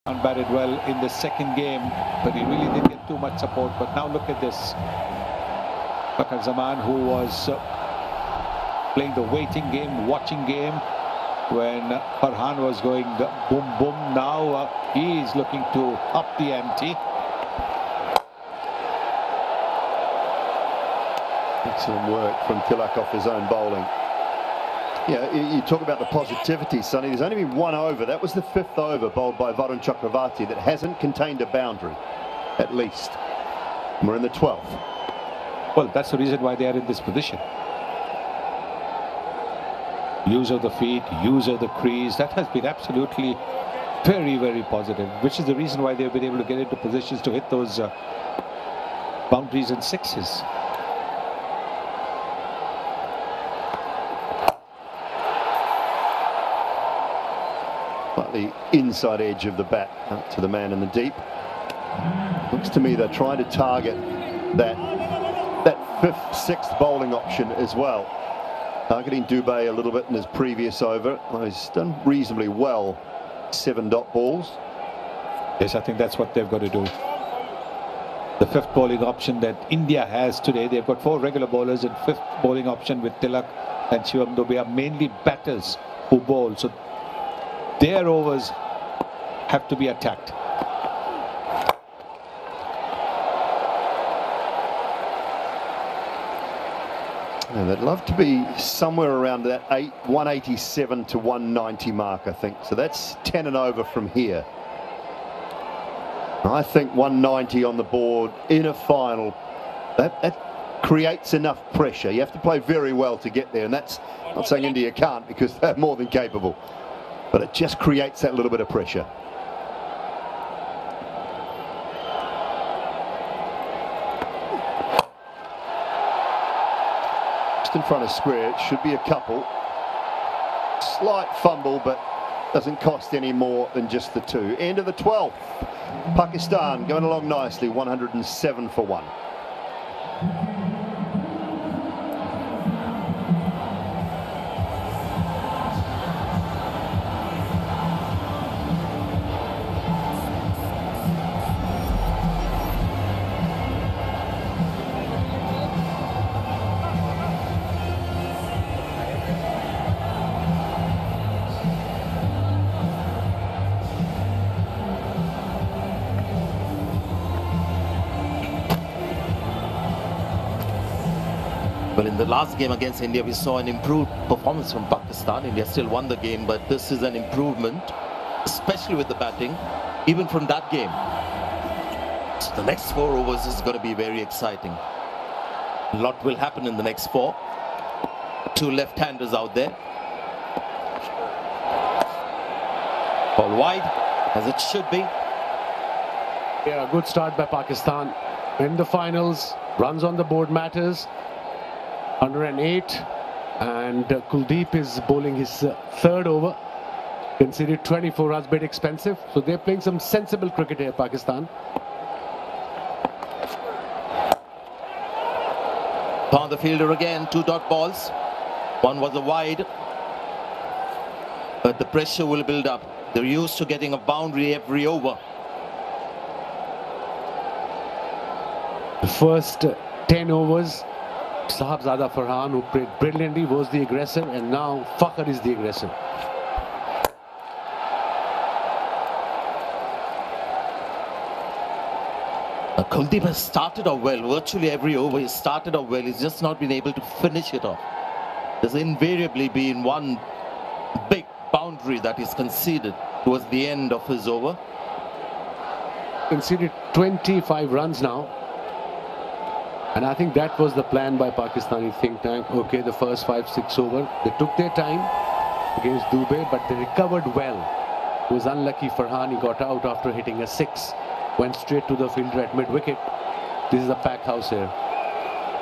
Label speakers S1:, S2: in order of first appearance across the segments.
S1: Batted well in the second game, but he really didn't get too much support. But now look at this. Fakhar Zaman, who was playing the waiting game, watching game, when Farhan was going boom, boom. Now he is looking to up the ante.
S2: Excellent work from Tilak off his own bowling. Yeah, you talk about the positivity, Sonny. There's only been one over. That was the 5th over bowled by Varun Chakravarti that hasn't contained a boundary, at least. And we're in the 12th.
S1: Well, that's the reason why they are in this position. Use of the feet, use of the crease, that has been absolutely very, very positive, which is the reason why they've been able to get into positions to hit those boundaries and sixes.
S2: The inside edge of the bat out to the man in the deep. Looks to me they're trying to target that 5th, 6th bowling option as well. Targeting Dubey a little bit in his previous over. Well, he's done reasonably well. 7 dot balls.
S1: Yes, I think that's what they've got to do. The 5th bowling option that India has today, they've got 4 regular bowlers and 5th bowling option with Tilak and Suvendu. They are mainly batters who bowl. So their overs have to be attacked.
S2: And they'd love to be somewhere around that 187 to 190 mark, I think. So that's 10 and over from here. I think 190 on the board in a final, that creates enough pressure. You have to play very well to get there, and that's not saying India can't, because they're more than capable. But it just creates that little bit of pressure. Just in front of square, it should be a couple. Slight fumble, but doesn't cost any more than just the 2. End of the 12th. Pakistan going along nicely, 107 for 1.
S3: Well, in the last game against India, we saw an improved performance from Pakistan. India still won the game, but this is an improvement, especially with the batting, even from that game. So the next 4 overs is going to be very exciting. A lot will happen in the next 4. 2 left-handers out there. Ball wide, as it should be.
S4: Yeah, good start by Pakistan. In the finals, runs on the board matters. 108, and Kuldeep is bowling his 3rd over. Conceded 24 runs, bit expensive. So they're playing some sensible cricket here, Pakistan.
S3: Found the fielder again, 2 dot balls. One was a wide, but the pressure will build up. They're used to getting a boundary every over.
S4: The first 10 overs, Sahibzada Farhan, who played brilliantly, was the aggressor, and now Fakhar is the aggressor.
S3: Kuldeep has started off well. Virtually every over he started off well. He's just not been able to finish it off. There's invariably been one big boundary that is conceded towards the end of his over.
S4: Conceded 25 runs now. And I think that was the plan by Pakistani think tank. Okay, the first 5-6 over, they took their time against Dubey, but they recovered well. It was unlucky Farhan, he got out after hitting a 6. Went straight to the fielder at mid-wicket. This is a packed house here.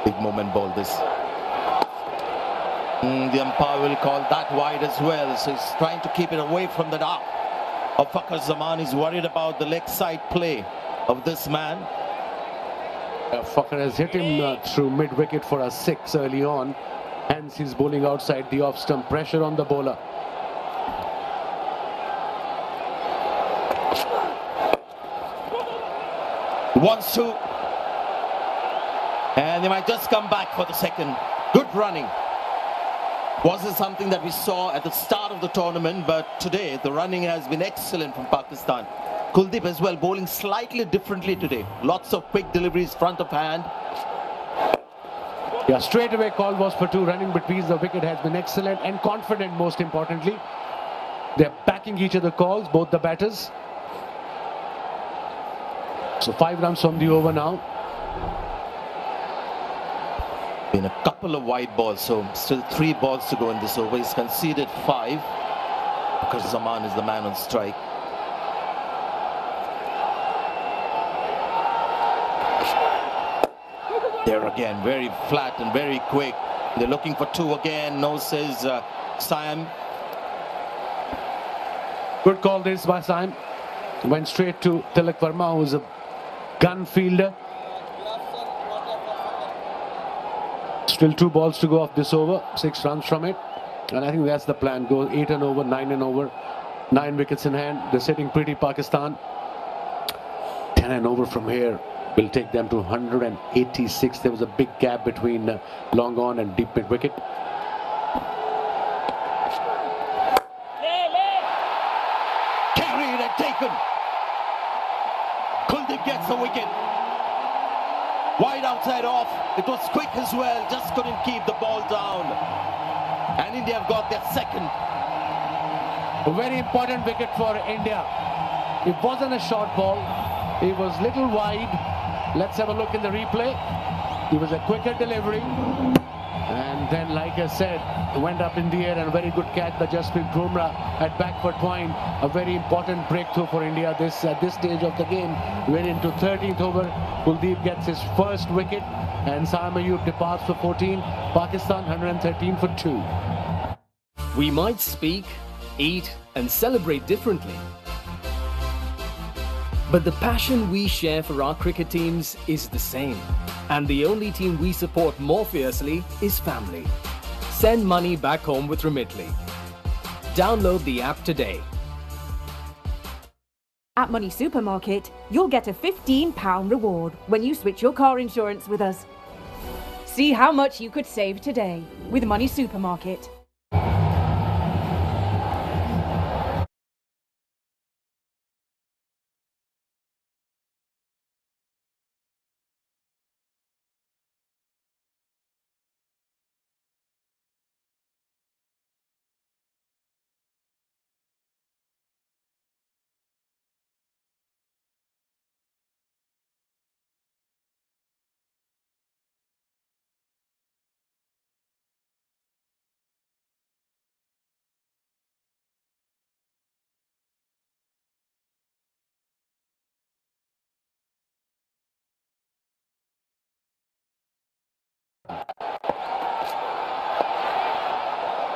S3: Big moment ball this. The umpire will call that wide as well. So he's trying to keep it away from the arc of Fakhar Zaman. He's worried about the leg side play of this man.
S4: Fakhar has hit him through mid-wicket for a 6 early on. Hence he's bowling outside the off-stump. Pressure on the bowler.
S3: Wants to. And they might just come back for the second. Good running. Wasn't something that we saw at the start of the tournament, but today the running has been excellent from Pakistan. Kuldeep as well, bowling slightly differently today. Lots of quick deliveries, front of hand.
S4: Yeah, straight away call was for 2. Running between the wicket has been excellent and confident, most importantly. They're backing each other calls, both the batters. So 5 runs from the over now.
S3: Been a couple of wide balls, so still 3 balls to go in this over. He's conceded 5 because Zaman is the man on strike. There again, very flat and very quick. They're looking for 2 again. No, says Siam.
S4: Good call this by Siam. Went straight to Tilak Verma, who's a gun fielder. Still 2 balls to go off this over. 6 runs from it. And I think that's the plan. Go 8 and over, 9 and over. 9 wickets in hand. They're sitting pretty, Pakistan. 10 and over from here will take them to 186. There was a big gap between long on and deep mid wicket.
S3: Carried and taken. Kuldeep gets the wicket. Wide outside off. It was quick as well. Just couldn't keep the ball down. And India have got their second.
S4: A very important wicket for India. It wasn't a short ball. It was little wide. Let's have a look in the replay. It was a quicker delivery. And then, like I said, went up in the air and a very good catch by Jasprit Bumrah at back foot twine. A very important breakthrough for India at this stage of the game. We're into 13th over. Kuldeep gets his first wicket and Saim Ayub departs for 14. Pakistan 113 for 2.
S5: We might speak, eat and celebrate differently, but the passion we share for our cricket teams is the same. And the only team we support more fiercely is family. Send money back home with Remitly. Download the app today.
S6: At Money Supermarket, you'll get a £15 reward when you switch your car insurance with us. See how much you could save today with Money Supermarket.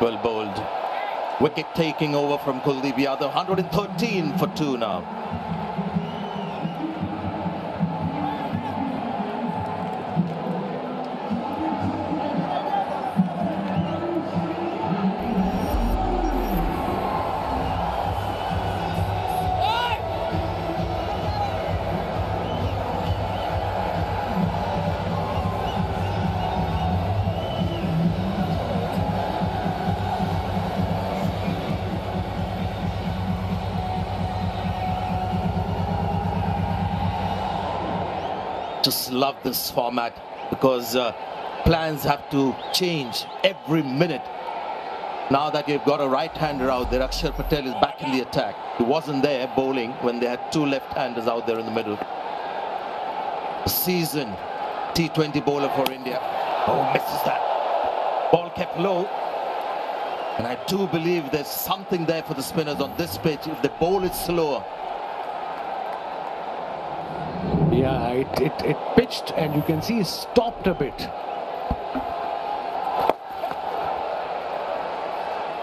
S3: Well bowled. Wicket taking over from Kuldeep Yadav. 113 for 2 now. Just love this format because plans have to change every minute. Now that you've got a right-hander out there, Akshar Patel is back in the attack. He wasn't there bowling when they had 2 left-handers out there in the middle. A seasoned T20 bowler for India. Oh, misses that. Ball kept low. And I do believe there's something there for the spinners on this pitch if the ball is slower.
S4: Yeah, it pitched and you can see it stopped a bit.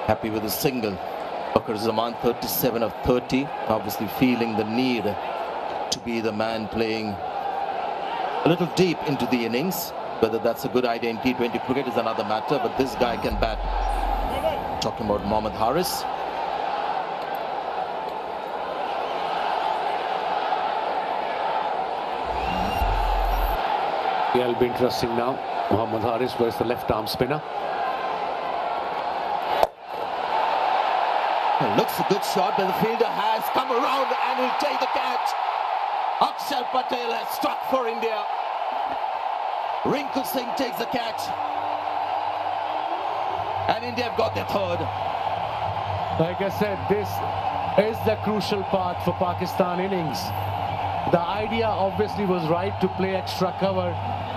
S3: Happy with a single. Bakr Zaman 37 of 30. Obviously feeling the need to be the man playing a little deep into the innings. Whether that's a good idea in T20 cricket is another matter, but this guy can bat. Talking about Mohammad Haris.
S4: Yeah, it'll be interesting now. Mohammad Haris versus the left arm spinner.
S3: It looks a good shot, but the fielder has come around and will take the catch. Akshar Patel has struck for India. Rinku Singh takes the catch. And India have got their third.
S4: Like I said, this is the crucial part for Pakistan innings. The idea obviously was right to play extra cover.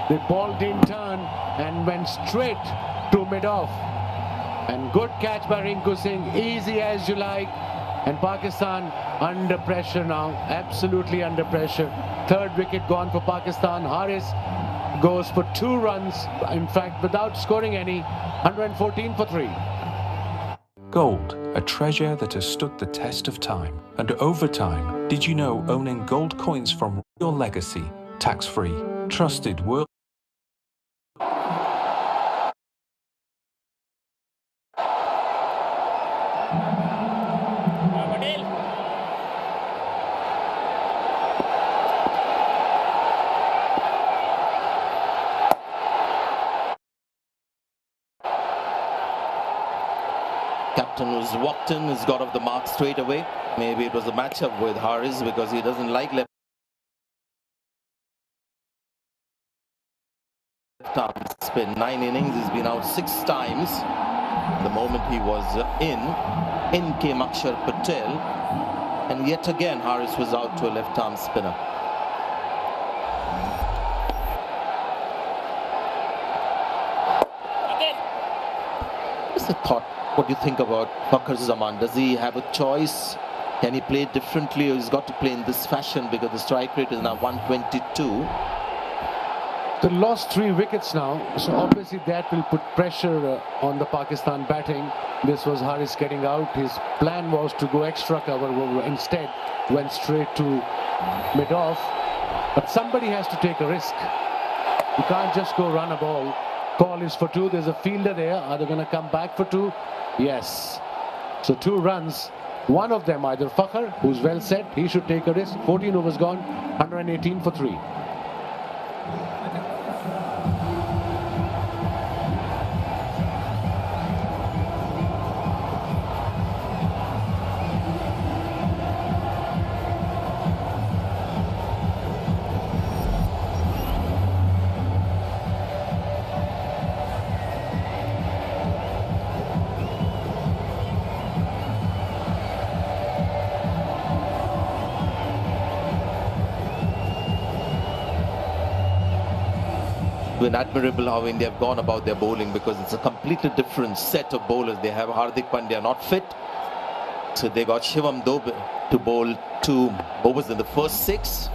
S4: The ball didn't turn and went straight to mid-off. And good catch by Rinku Singh, easy as you like. And Pakistan under pressure now, absolutely under pressure. Third wicket gone for Pakistan. Haris goes for 2 runs, in fact, without scoring any, 114 for 3.
S7: Gold, a treasure that has stood the test of time. And over time, did you know owning gold coins from your legacy, tax-free, trusted world
S3: Captain who's walked in has got off the mark straight away. Maybe it was a matchup with Haris because he doesn't like left arm spin. 9 innings, he's been out 6 times. The moment he was in came Akshar Patel, and yet again Haris was out to a left arm spinner. What's the thought? What do you think about Fakhar Zaman? Does he have a choice? Can he play differently, or he's got to play in this fashion because the strike rate is now 122?
S4: They lost 3 wickets now, so obviously that will put pressure on the Pakistan batting. This was Haris getting out. His plan was to go extra cover, instead went straight to mid-off. But somebody has to take a risk. You can't just go run a ball. Call is for 2. There's a fielder there. Are they going to come back for 2? Yes. So 2 runs. One of them, either Fakhar, who's well set, he should take a risk. 14 overs gone, 118 for 3.
S3: Been admirable how India have gone about their bowling, because it's a completely different set of bowlers. They have Hardik Pandya not fit, so they got Shivam Dube to bowl 2 overs in the first 6.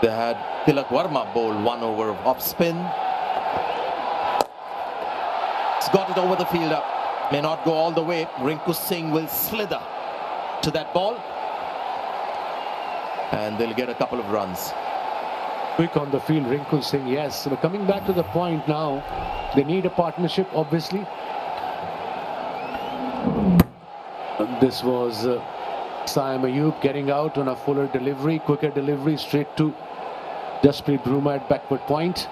S3: They had Tilak Verma bowl 1 over of off spin. It's got it over the fielder, may not go all the way. Rinku Singh will slither to that ball and they'll get a couple of runs.
S4: Quick on the field, Rinku Singh, yes. So coming back to the point now, they need a partnership, obviously. This was Saim Ayub getting out on a fuller delivery, quicker delivery, straight to Jasprit Bruma at backward point.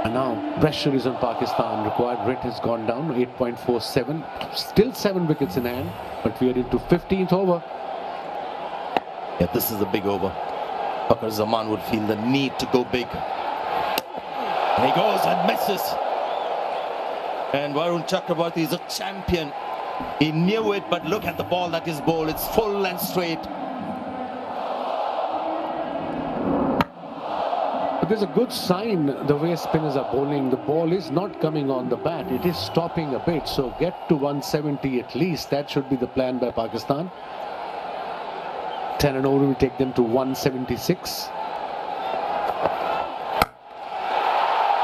S4: And now pressure is on Pakistan. Required rate has gone down, 8.47. Still 7 wickets in hand, but we are into 15th over.
S3: Yeah, this is a big over. Fakhar Zaman would feel the need to go big. And he goes and misses. And Varun Chakravarti is a champion. He knew it, but look at the ball that is bowled. It's full and straight.
S4: But there's a good sign the way spinners are bowling. The ball is not coming on the bat. It is stopping a bit. So get to 170 at least. That should be the plan by Pakistan. 10 and over will take them to 176.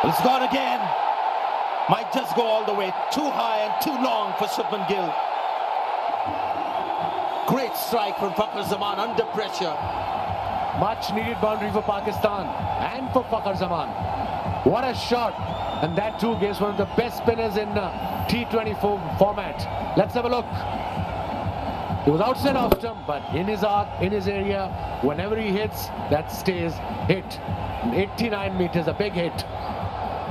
S3: It's gone again. Might just go all the way. Too high and too long for Shubman Gill. Great strike from Fakhar Zaman under pressure.
S4: Much needed boundary for Pakistan and for Fakhar Zaman. What a shot. And that too gives one of the best spinners in T20 format. Let's have a look. He was outside off stump, but in his arc, in his area, whenever he hits, that stays hit. 89 meters, a big hit.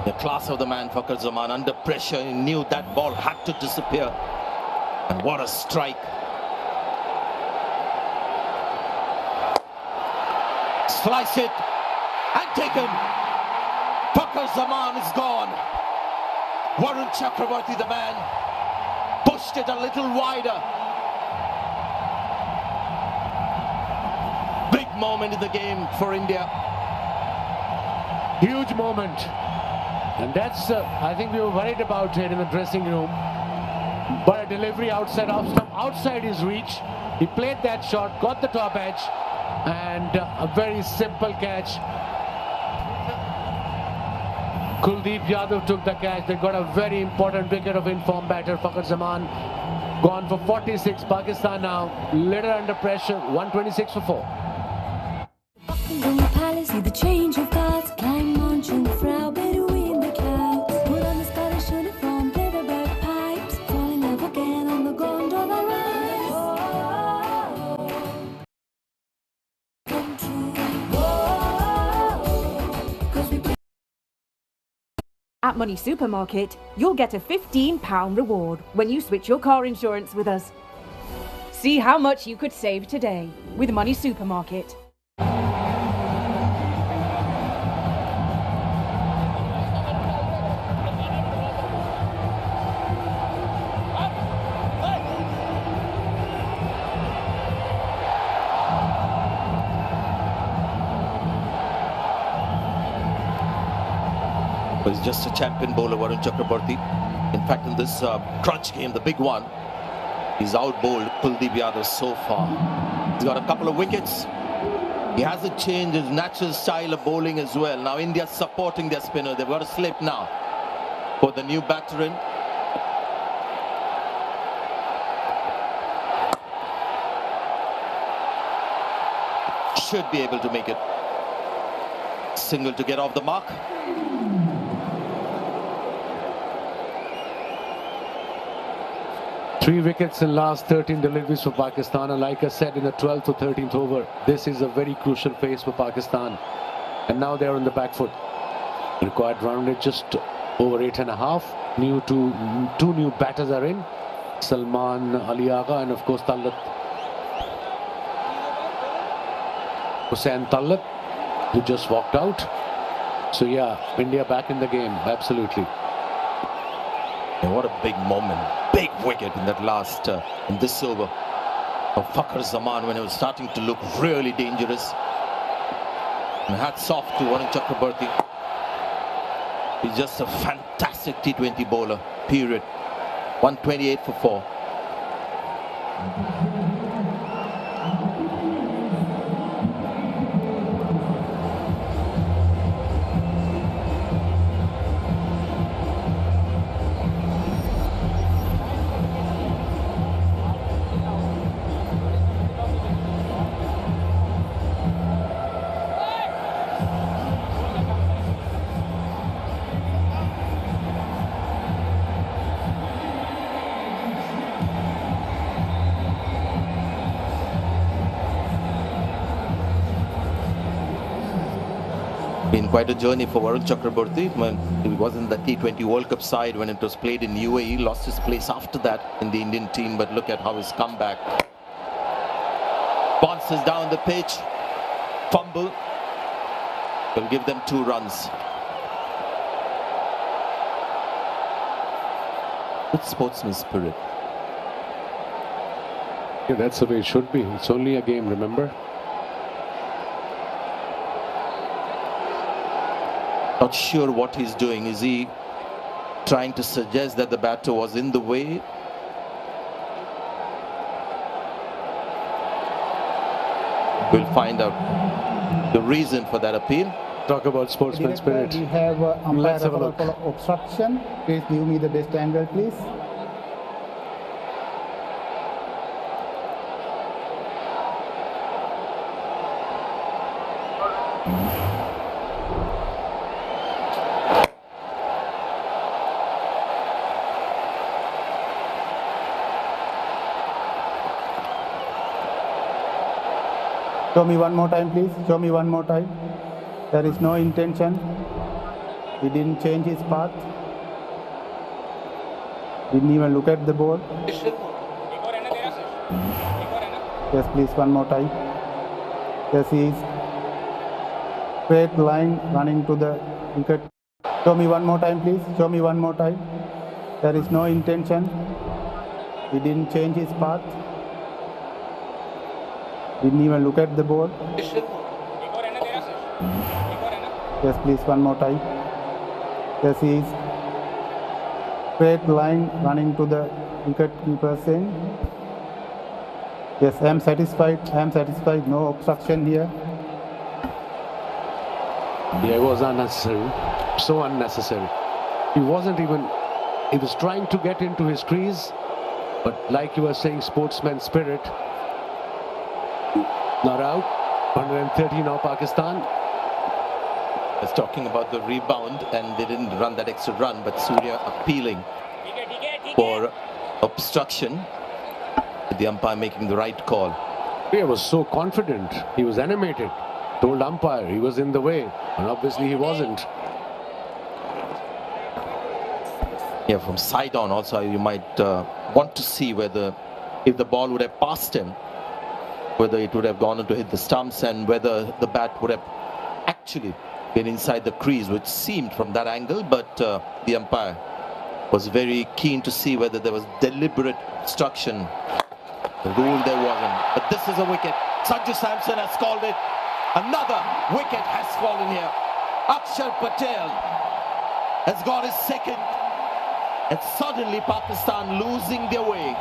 S3: The class of the man, Fakhar Zaman, under pressure, he knew that ball had to disappear. And what a strike. Slice it and taken. Fakhar Zaman is gone. Varun Chakraborty, the man, pushed it a little wider. Big moment in the game for India.
S4: Huge moment. And that's, I think we were worried about it in the dressing room. But a delivery outside off stump, outside his reach. He played that shot, got the top edge, and a very simple catch. Kuldeep Yadav took the catch. They got a very important wicket of informed batter, Fakhar Zaman. Gone for 46. Pakistan now, little under pressure, 126 for 4.
S8: See the change of guards, climb on Jungfrau, Bedouin in the clouds. Put on the Scottish uniform, play the bagpipes, fall in love again on the gondola rise. Come true.
S6: At Money Supermarket, you'll get a £15 reward when you switch your car insurance with us. See how much you could save today with Money Supermarket.
S3: He's just a champion bowler, Varun Chakraborty. In fact, in this crunch game, the big one, he's out-bowled Kuldeep Yadav so far. He's got a couple of wickets. He hasn't changed his natural style of bowling as well. Now India's supporting their spinner. They've got a slip now for the new batter in. Should be able to make it. Single to get off the mark.
S4: Three wickets in last 13 deliveries for Pakistan, and like I said in the 12th or 13th over, this is a very crucial phase for Pakistan, and now they're on the back foot. Required run rate just over 8.5. Two new batters are in, Salman Ali Agha and of course Tallat Hussain Tallat, who just walked out. So yeah, India back in the game, absolutely.
S3: And what a big moment, big wicket in that last, in this over of Fakhar Zaman when it was starting to look really dangerous. And hats off to Varun Chakraborty. He's just a fantastic T20 bowler, period. 128 for 4. Been quite a journey for Varun Chakraborty. When he was in the T20 World Cup side when it was played in UAE, lost his place after that in the Indian team, but look at how he's come back. Bounces down the pitch, fumble, will give them 2 runs. Good sportsman spirit.
S4: Yeah, that's the way it should be. It's only a game, remember?
S3: Not sure what he's doing. Is he trying to suggest that the batter was in the way? We'll find out the reason for that appeal.
S4: Talk about sportsman spirit.
S9: We have
S4: Let's have a
S9: umpire
S4: look.
S9: obstruction. Please give me the best angle, please. Show me one more time, please. Show me one more time. There is no intention. He didn't change his path. Didn't even look at the ball. Yes, please, one more time. Yes, he is. Straight line running to the wicket. Show me one more time, please. Show me one more time. There is no intention. He didn't change his path. Didn't even look at the ball. Yes, please, one more time. Yes, he is. Straight line running to the wicket keeper saying. Yes, I am satisfied. I am satisfied. No obstruction here.
S4: Yeah, it was unnecessary. So unnecessary. He wasn't even... He was trying to get into his crease. But like you were saying, sportsman spirit. Not out. 130 now, Pakistan.
S3: I was talking about the rebound and they didn't run that extra run, but Surya appealing for obstruction. The umpire making the right call.
S4: He was so confident. He was animated. Told umpire he was in the way, and obviously he wasn't.
S3: Yeah, from side on also you might want to see whether if the ball would have passed him, whether it would have gone on to hit the stumps and whether the bat would have actually been inside the crease, which seemed from that angle, but the umpire was very keen to see whether there was deliberate obstruction. The rule there wasn't, but this is a wicket. Sanju Samson has called it. Another wicket has fallen here. Akshar Patel has got his second, and suddenly Pakistan losing their way.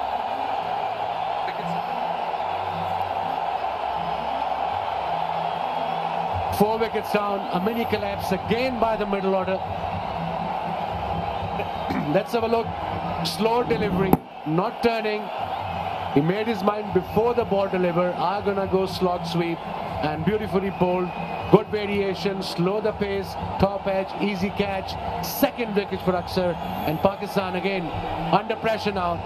S4: Four wickets down, a mini collapse again by the middle order. Let's have a look. Slow delivery, not turning. He made his mind before the ball delivered. Are gonna go slot sweep, and beautifully bowled. Good variation, slow the pace, top edge, easy catch. Second wicket for Akshar, and Pakistan again under pressure now.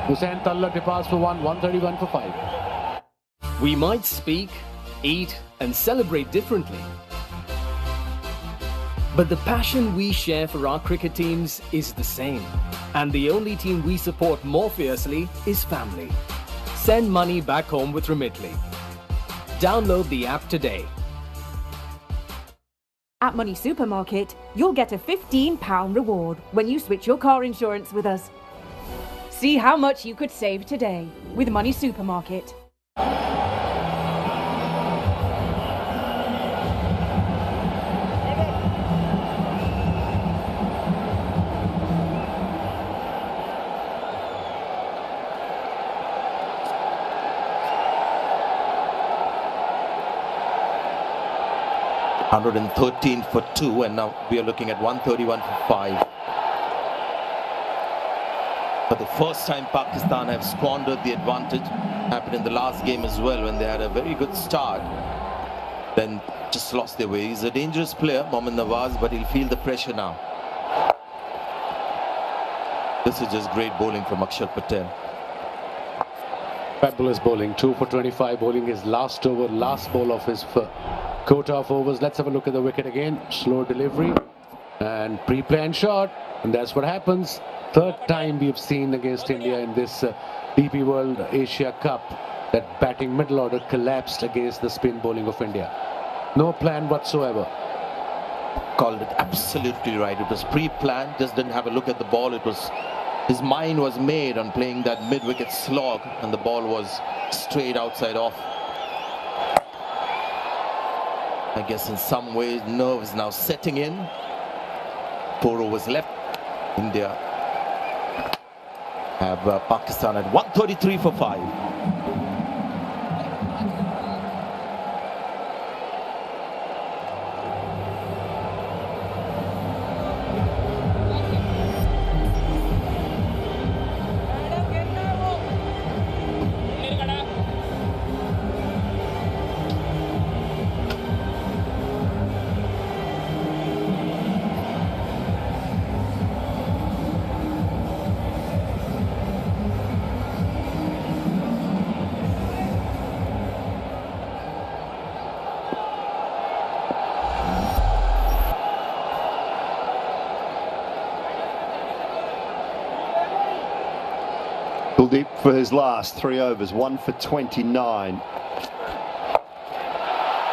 S4: Hussain Tallat departs for 131 for 5.
S5: We might speak, eat, and celebrate differently. But the passion we share for our cricket teams is the same. And the only team we support more fiercely is family. Send money back home with Remitly. Download the app today.
S6: At Money Supermarket, you'll get a £15 reward when you switch your car insurance with us. See how much you could save today with Money Supermarket.
S3: 113 for 2, and now we are looking at 131 for 5. For the first time, Pakistan have squandered the advantage. Happened in the last game as well when they had a very good start, then just lost their way. He's a dangerous player, Mohammad Nawaz, but he'll feel the pressure now. This is just great bowling from Akshar Patel.
S4: Fabulous bowling, 2 for 25, bowling his last over, last ball of his quota of overs. Let's have a look at the wicket again. Slow delivery and pre-planned shot, and that's what happens. Third time we've seen against India in this DP World Asia Cup that batting middle order collapsed against the spin bowling of India. No plan whatsoever.
S3: Called it absolutely right. It was pre-planned, just didn't have a look at the ball. It was, his mind was made on playing that mid-wicket slog, and the ball was straight outside off. I guess in some ways nerves now setting in. 4 overs left. India have Pakistan at 133 for 5.
S2: Kuldeep for his last 3 overs, 1 for 29.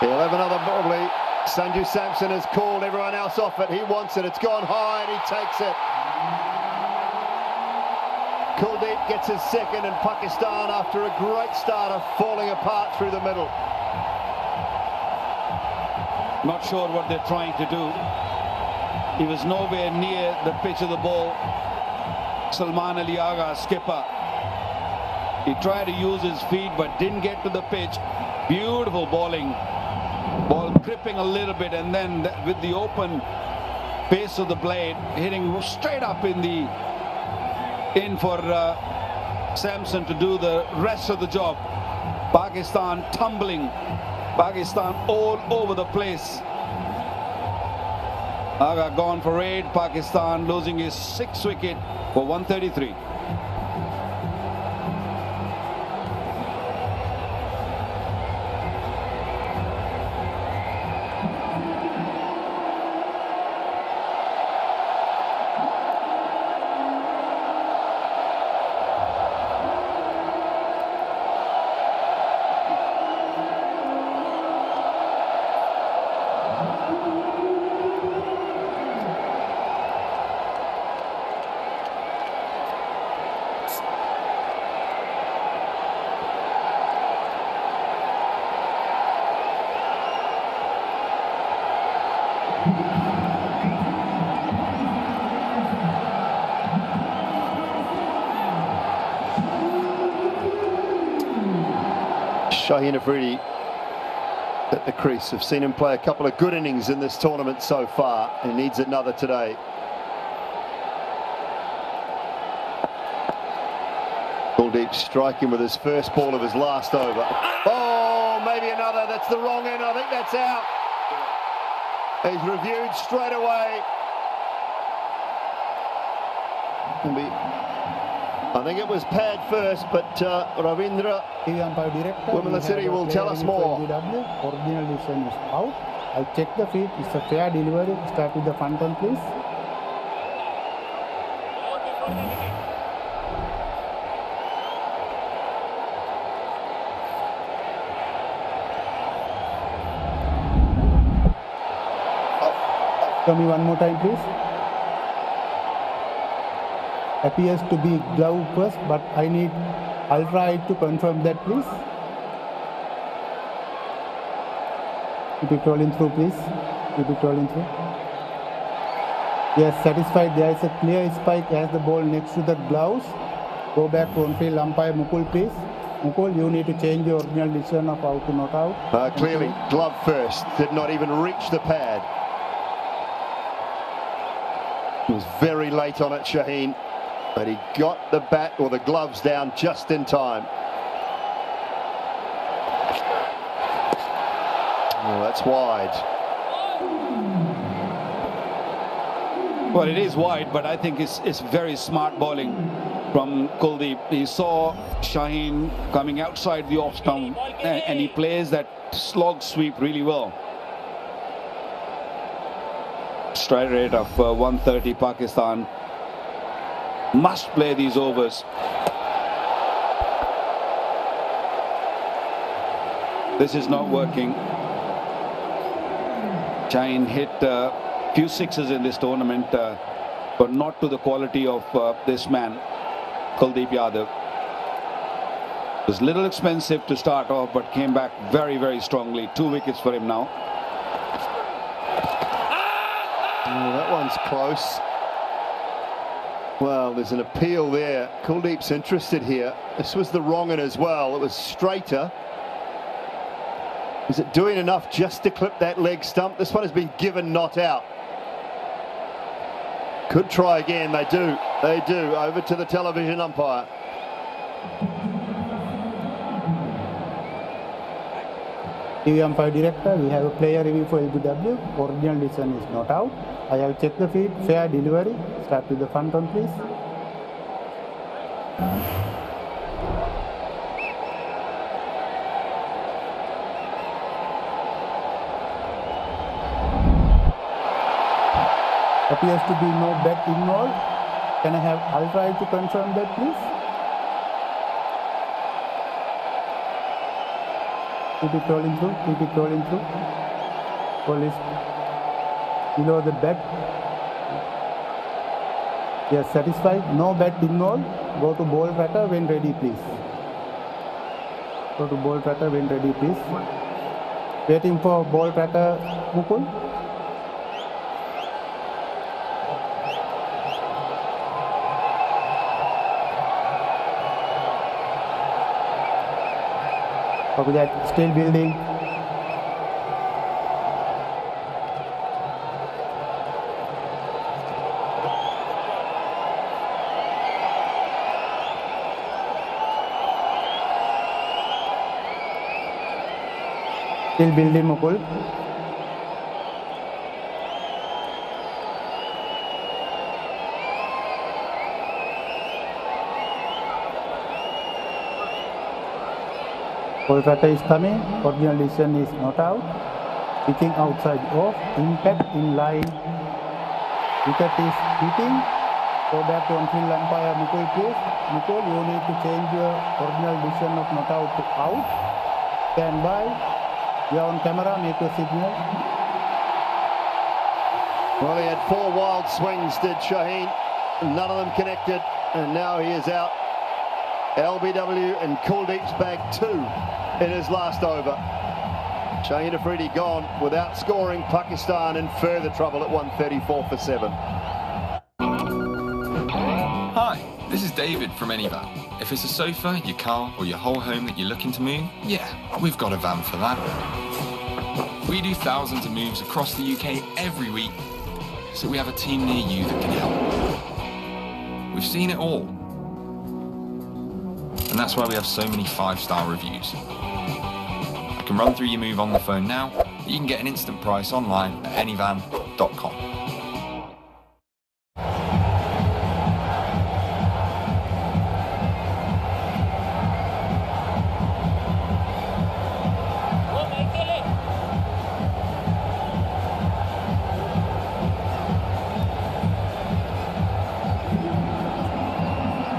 S2: He'll have another probably. Sanju Samson has called everyone else off it. He wants it. It's gone high and he takes it. Kuldeep gets his second, and Pakistan, after a great start, are falling apart through the middle.
S10: Not sure what they're trying to do. He was nowhere near the pitch of the ball. Salman Ali Agha, skipper. He tried to use his feet but didn't get to the pitch. Beautiful bowling. Ball gripping a little bit, and then with the open base of the blade, hitting straight up in for Samson to do the rest of the job. Pakistan tumbling. Pakistan all over the place. Agha gone for 8. Pakistan losing his 6th wicket for 133.
S2: Shaheen Afridi at the crease. I've seen him play a couple of good innings in this tournament so far. He needs another today. Kuldeep striking with his first ball of his last over. Oh, maybe another. That's the wrong end. I think that's out. He's reviewed straight away. I think it was pad first, but Ravindra Women City will tell us more.
S9: Original decision is out. I check the feet. It's a fair delivery. Start with the front one, please. Show me one more time, please. Appears to be glove first, but I need ultra eye to confirm that, please. Keep it rolling through, please. Keep it rolling through. Yes, satisfied. There is a clear spike as the ball next to the gloves. Go back to on-field umpire Mukul, please. Mukul, you need to change your original decision of out to not out.
S2: Clearly, glove first. Did not even reach the pad. He was very late on it, Shaheen. But he got the bat or the gloves down just in time. Oh, that's wide.
S10: Well, it is wide, but I think it's very smart bowling from Kuldeep. He saw Shaheen coming outside the off stump, and he plays that slog sweep really well. Strike rate of 130. Pakistan must play these overs. This is not working. Shaheen hit a few sixes in this tournament, but not to the quality of this man, Kuldeep Yadav. It was a little expensive to start off, but came back very, very strongly. 2 wickets for him now.
S2: Oh, that one's close. Well, there's an appeal there. Kuldeep's interested here. This was the wrong one as well. It was straighter. Is it doing enough just to clip that leg stump? This one has been given not out. Could try again. They do. They do. Over to the television umpire.
S9: TV umpire director, we have a player review for LBW. Original decision is not out. I have checked the feed. Fair delivery. Start with the front one, please. Appears to be no bet involved. Can I have ultra eye to confirm that, please? Keep it rolling through. Keep it rolling through. Ball is below the bat. Yes, satisfied. No bat involved. Go to ball tracker when ready, please. Go to ball tracker when ready, please. Waiting for ball tracker, Mukul. Copy that. Still building. Still building, Mukul. Ball tracker is coming. Original decision is not out. Pitching outside off. Impact in line. Wicket is hitting. Go back to on-field umpire Mukul, please. Mukul, you need to change your original decision of not out to out. Stand by. You are on camera. Make your signal.
S2: Well, he had 4 wild swings, did Shaheen. None of them connected, and now he is out. LBW and Kuldeep's bag 2 in his last over. Shaheen Afridi gone without scoring. Pakistan in further trouble at 134 for 7.
S11: Hi, this is David from Anyvan. If it's a sofa, your car or your whole home that you're looking to move, yeah, we've got a van for that. We do thousands of moves across the UK every week, so we have a team near you that can help. We've seen it all. And that's why we have so many 5-star reviews. I can run through your move on the phone now, but you can get an instant price online at anyvan.com.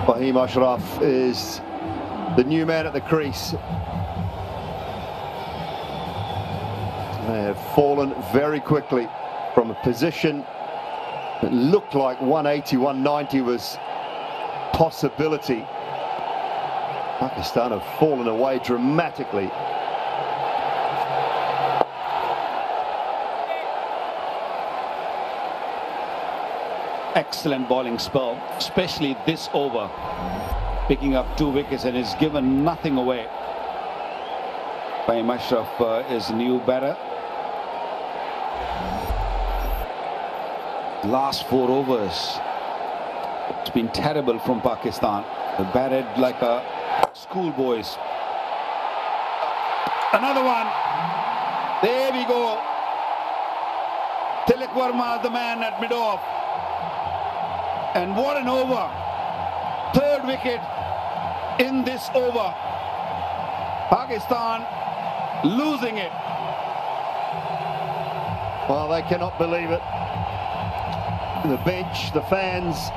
S2: Fahim Ashraf is the new man at the crease. They have fallen very quickly from a position that looked like 180, 190 was possibility. Pakistan have fallen away dramatically.
S10: Excellent bowling spell, especially this over. Picking up 2 wickets and has given nothing away. Fahim Ashraf is new batter. Last 4 overs. It's been terrible from Pakistan. They batted like a schoolboys. Another one. There we go. Tilak Verma, the man at mid-off. And what an over. 3rd wicket in this over. Pakistan losing it.
S2: Well, they cannot believe it. The bench, the fans,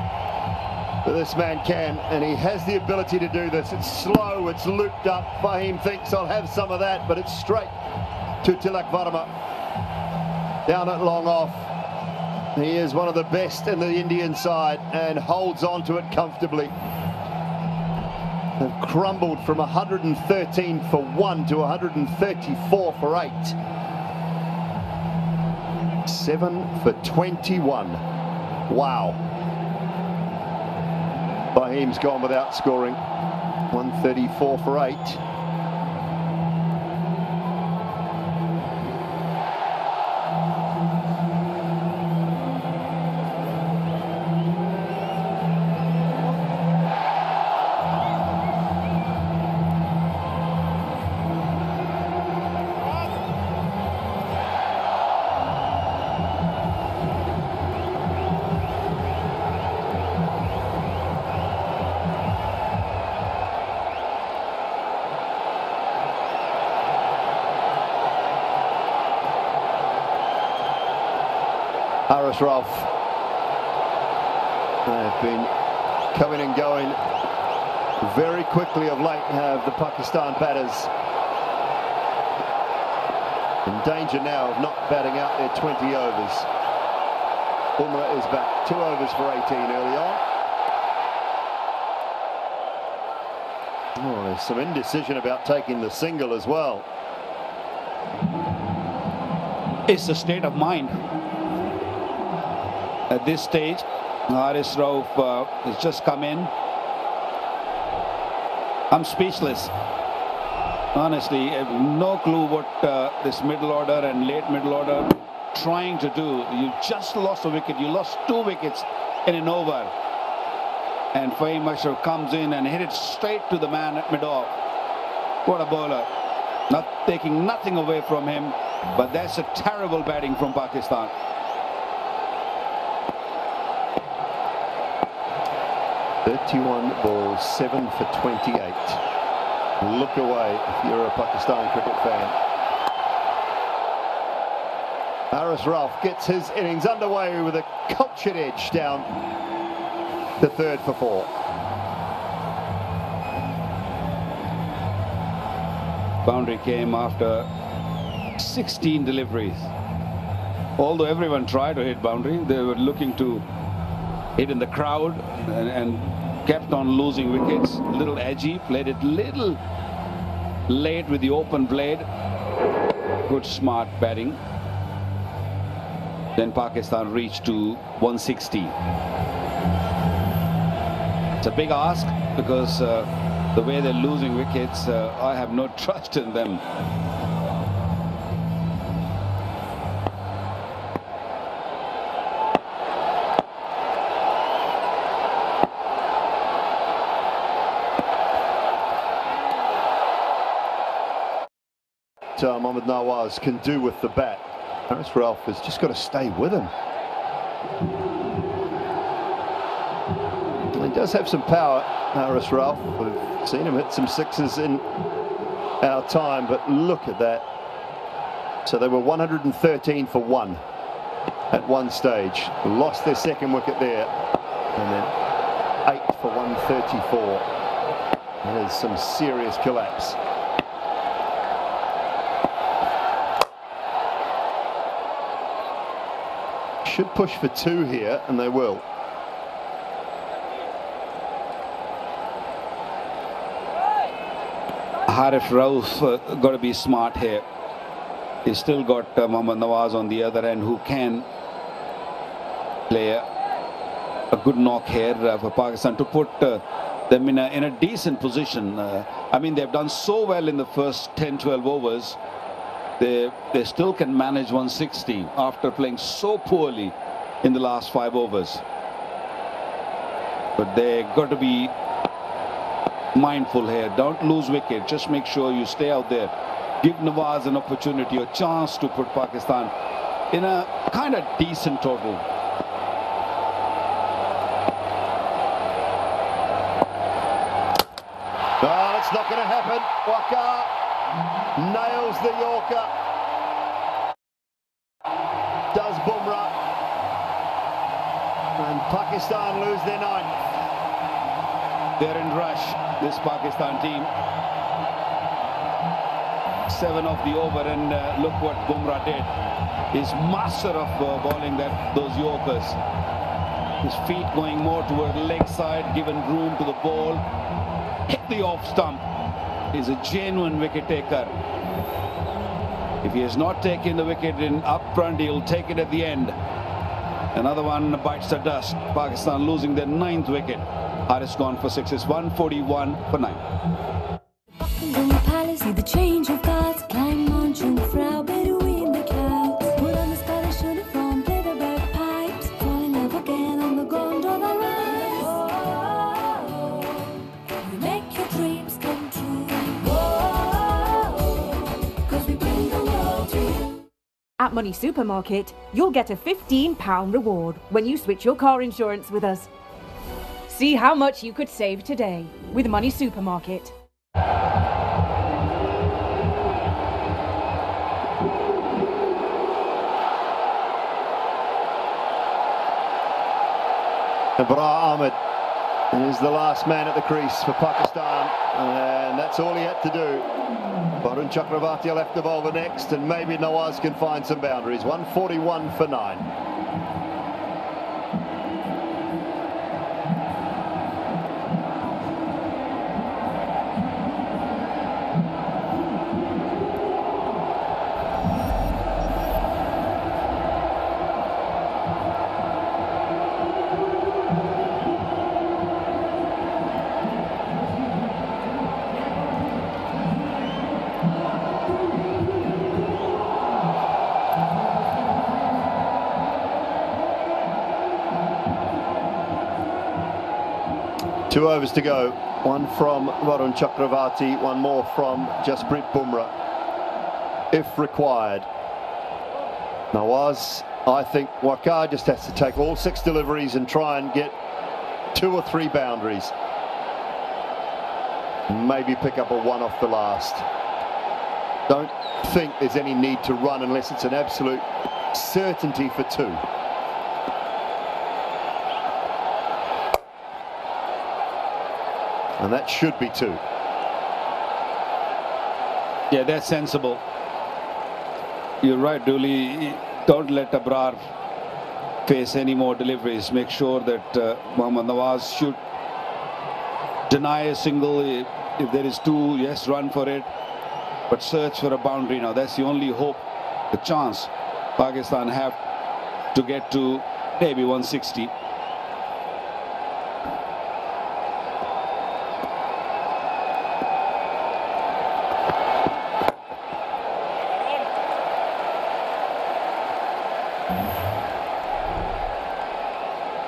S2: but this man can, and he has the ability to do this. It's slow, it's looped up. Fahim thinks I'll have some of that, but it's straight to Tilak Verma. Down at long off. He is one of the best in the Indian side and holds on to it comfortably. They've crumbled from 113 for 1 to 134 for 8. 7 for 21. Wow. Fahim's gone without scoring. 134 for 8. Ashraf. They've been coming and going very quickly of late, have the Pakistan batters. In danger now of not batting out their 20 overs. Bumrah is back. 2 overs for 18 early on. Oh, there's some indecision about taking the single as well.
S10: It's a state of mind. At this stage, Haris Rauf has just come in. I'm speechless. Honestly, I have no clue what this middle order and late middle order trying to do. You just lost a wicket. You lost 2 wickets in an over. And Fahim Ashraf comes in and hit it straight to the man at mid-off. What a bowler. Not taking nothing away from him, but that's a terrible batting from Pakistan.
S2: .31 balls, 7 for 28. Look away if you're a Pakistan cricket fan. Haris Rauf gets his innings underway with a cultured edge down the 3rd for 4.
S10: Boundary came after 16 deliveries. Although everyone tried to hit boundary, they were looking to hit in the crowd and kept on losing wickets. A little edgy, played it little late with the open blade. Good smart batting. Then Pakistan reached to 160. It's a big ask because the way they're losing wickets, I have no trust in them.
S2: Mohammad Nawaz can do with the bat. Haris Rauf has just got to stay with him. He does have some power, Haris Rauf. We've seen him hit some sixes in our time, but look at that. So they were 113 for 1 at one stage. Lost their 2nd wicket there. And then 8 for 134. That is some serious collapse. Should push for 2 here, and they will.
S10: Haris Rauf got to be smart here. He's still got Mohammad Nawaz on the other end, who can play a good knock here for Pakistan to put them in a decent position. I mean, they've done so well in the first 10-12 overs. They still can manage 160 after playing so poorly in the last 5 overs. But they got to be mindful here. Don't lose wicket. Just make sure you stay out there. Give Nawaz an opportunity, a chance to put Pakistan in a kind of decent total.
S2: Oh, it's not going to happen. Waqar nails the Yorker. Does Bumrah. And Pakistan lose their 9th.
S10: They're in rush, this Pakistan team. 7 off the over, and look what Bumrah did. He's master of bowling those Yorkers. His feet going more toward the leg side, given room to the ball. Hit the off stump. He's a genuine wicket taker. If he has not taken the wicket in up front, he'll take it at the end. Another one bites the dust. Pakistan losing their 9th wicket. Haris gone for 6. It's 141 for 9.
S8: See the change of guards, climb on Jungfrau, Bedouin the clouds. Put on the Scottish uniform, play the bagpipes, fall in love again on the gondola rise. We make your dreams come true. Cause we bring the world to you.
S6: At Money Supermarket, you'll get a £15 reward when you switch your car insurance with us. See how much you could save today with Money Supermarket.
S2: Ibrah Ahmed He's the last man at the crease for Pakistan, and that's all he had to do. Varun Chakravarti will have to bowl the next, and maybe Nawaz can find some boundaries. 141 for 9. Two overs to go. One from Varun Chakravarti, one more from Jasprit Bumrah, if required. Nawaz, I think Waqar just has to take all 6 deliveries and try and get 2 or 3 boundaries. Maybe pick up a 1 off the last. Don't think there's any need to run unless it's an absolute certainty for 2. And that should be 2.
S10: Yeah, that's sensible. You're right, Dooley. Don't let Abrar face any more deliveries. Make sure that Mohammad Nawaz should deny a single. If there is 2, yes, run for it. But search for a boundary now. That's the only hope, the chance Pakistan have to get to maybe 160.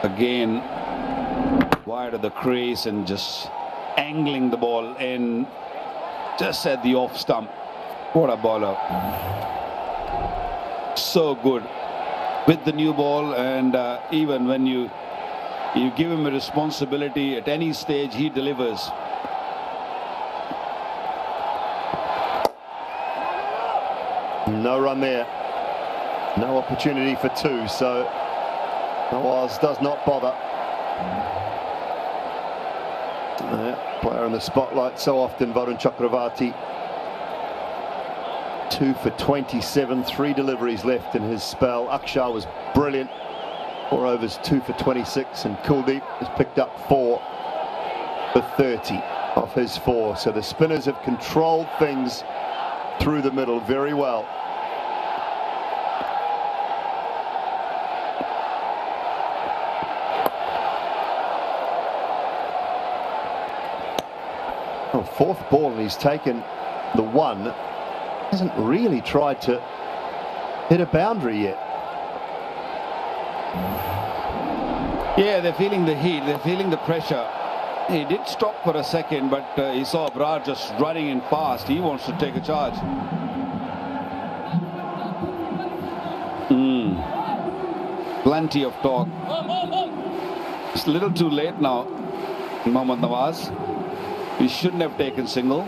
S10: Again, wide of the crease and just angling the ball in just at the off stump. What a bowler. So good with the new ball, and even when you give him a responsibility at any stage, he delivers.
S2: No run there. No opportunity for 2, so Nawaz does not bother. Player in the spotlight so often, Varun Chakravarti. 2 for 27, 3 deliveries left in his spell. Akshar was brilliant. 4 overs, 2 for 26, and Kuldeep has picked up 4 for 30 off his 4. So the spinners have controlled things through the middle very well. Oh, 4th ball, and he's taken the 1. Hasn't really tried to hit a boundary yet.
S10: Yeah, they're feeling the heat, they're feeling the pressure. He did stop for a second, but he saw Abrar just running in fast. He wants to take a charge. Plenty of talk. It's a little too late now, Mohammad Nawaz. We shouldn't have taken single.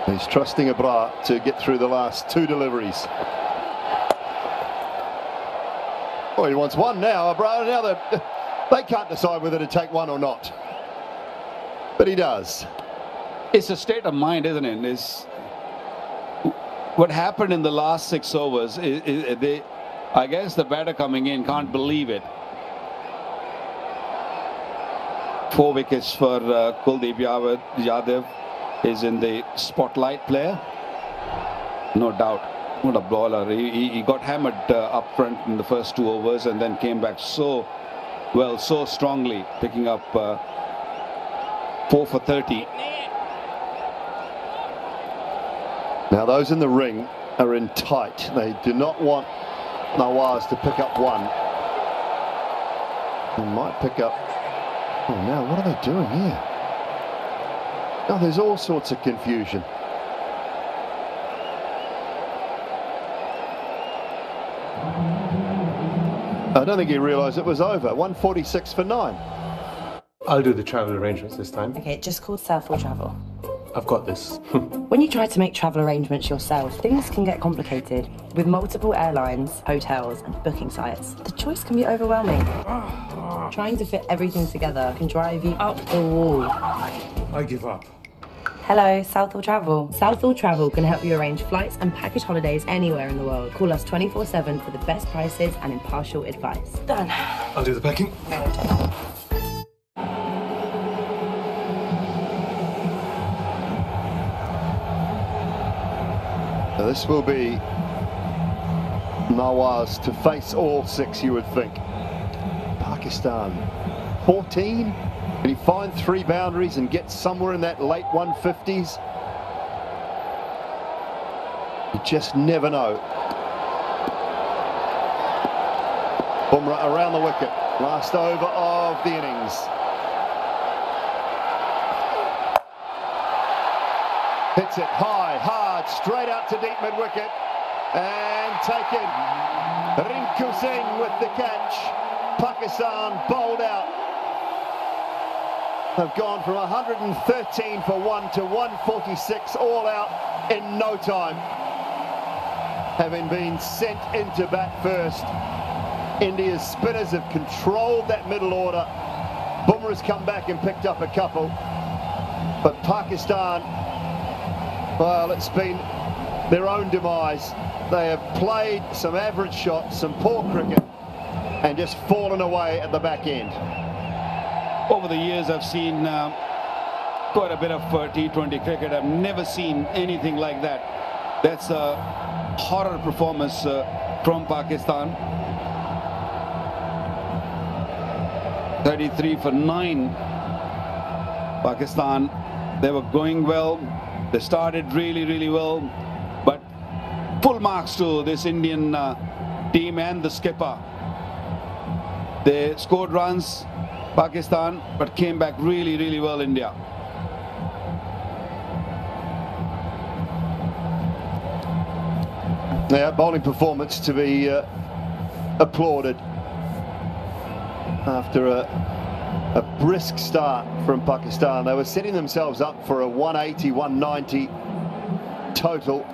S2: He's trusting Abrar to get through the last 2 deliveries. Oh, he wants 1 now. Abrar, now they can't decide whether to take 1 or not. But he does.
S10: It's a state of mind, isn't it? It's what happened in the last 6 overs. I guess the batter coming in can't believe it. 4 wickets for Kuldeep Yadav is in the spotlight player. No doubt. What a bowler. He got hammered up front in the first 2 overs and then came back so well, so strongly, picking up 4 for 30.
S2: Now those in the ring are in tight. They do not want Nawaz to pick up 1. They might pick up... Oh, now what are they doing here? Oh, there's all sorts of confusion. I don't think he realised it was over. 146 for 9.
S12: I'll do the travel arrangements this time.
S13: Okay, just called Southall Travel.
S4: I've got this.
S12: When you try to make travel arrangements yourself, things can get complicated. With multiple airlines, hotels, and booking sites, the choice can be overwhelming. Trying to fit everything together can drive you up the wall.
S13: I give up.
S12: Hello, Southall Travel. Southall Travel can help you arrange flights and package holidays anywhere in the world. Call us 24/7 for the best prices and impartial advice. Done.
S13: I'll do the packing.
S2: Now this will be Nawaz to face all six, you would think. Pakistan, 14? Can he find 3 boundaries and get somewhere in that late 150s? You just never know. Bumrah around the wicket. Last over of the innings. Hits it high, hard, straight out to deep mid-wicket. And taken. Rinku Singh with the catch. Pakistan bowled out. Have gone from 113 for 1 to 146 all out in no time. Having been sent into bat first, India's spinners have controlled that middle order. Bumrah's come back and picked up a couple. But Pakistan, well, it's been their own demise. They have played some average shots, some poor cricket, and just fallen away at the back end.
S10: Over the years, I've seen quite a bit of T20 cricket. I've never seen anything like that. That's a horror performance from Pakistan. 33 for 9. Pakistan, they were going well. They started really well. But full marks to this Indian team and the skipper. They scored runs, Pakistan, but came back really well, India.
S2: Yeah, bowling performance to be applauded after a brisk start from Pakistan. They were setting themselves up for a 180, 190 total.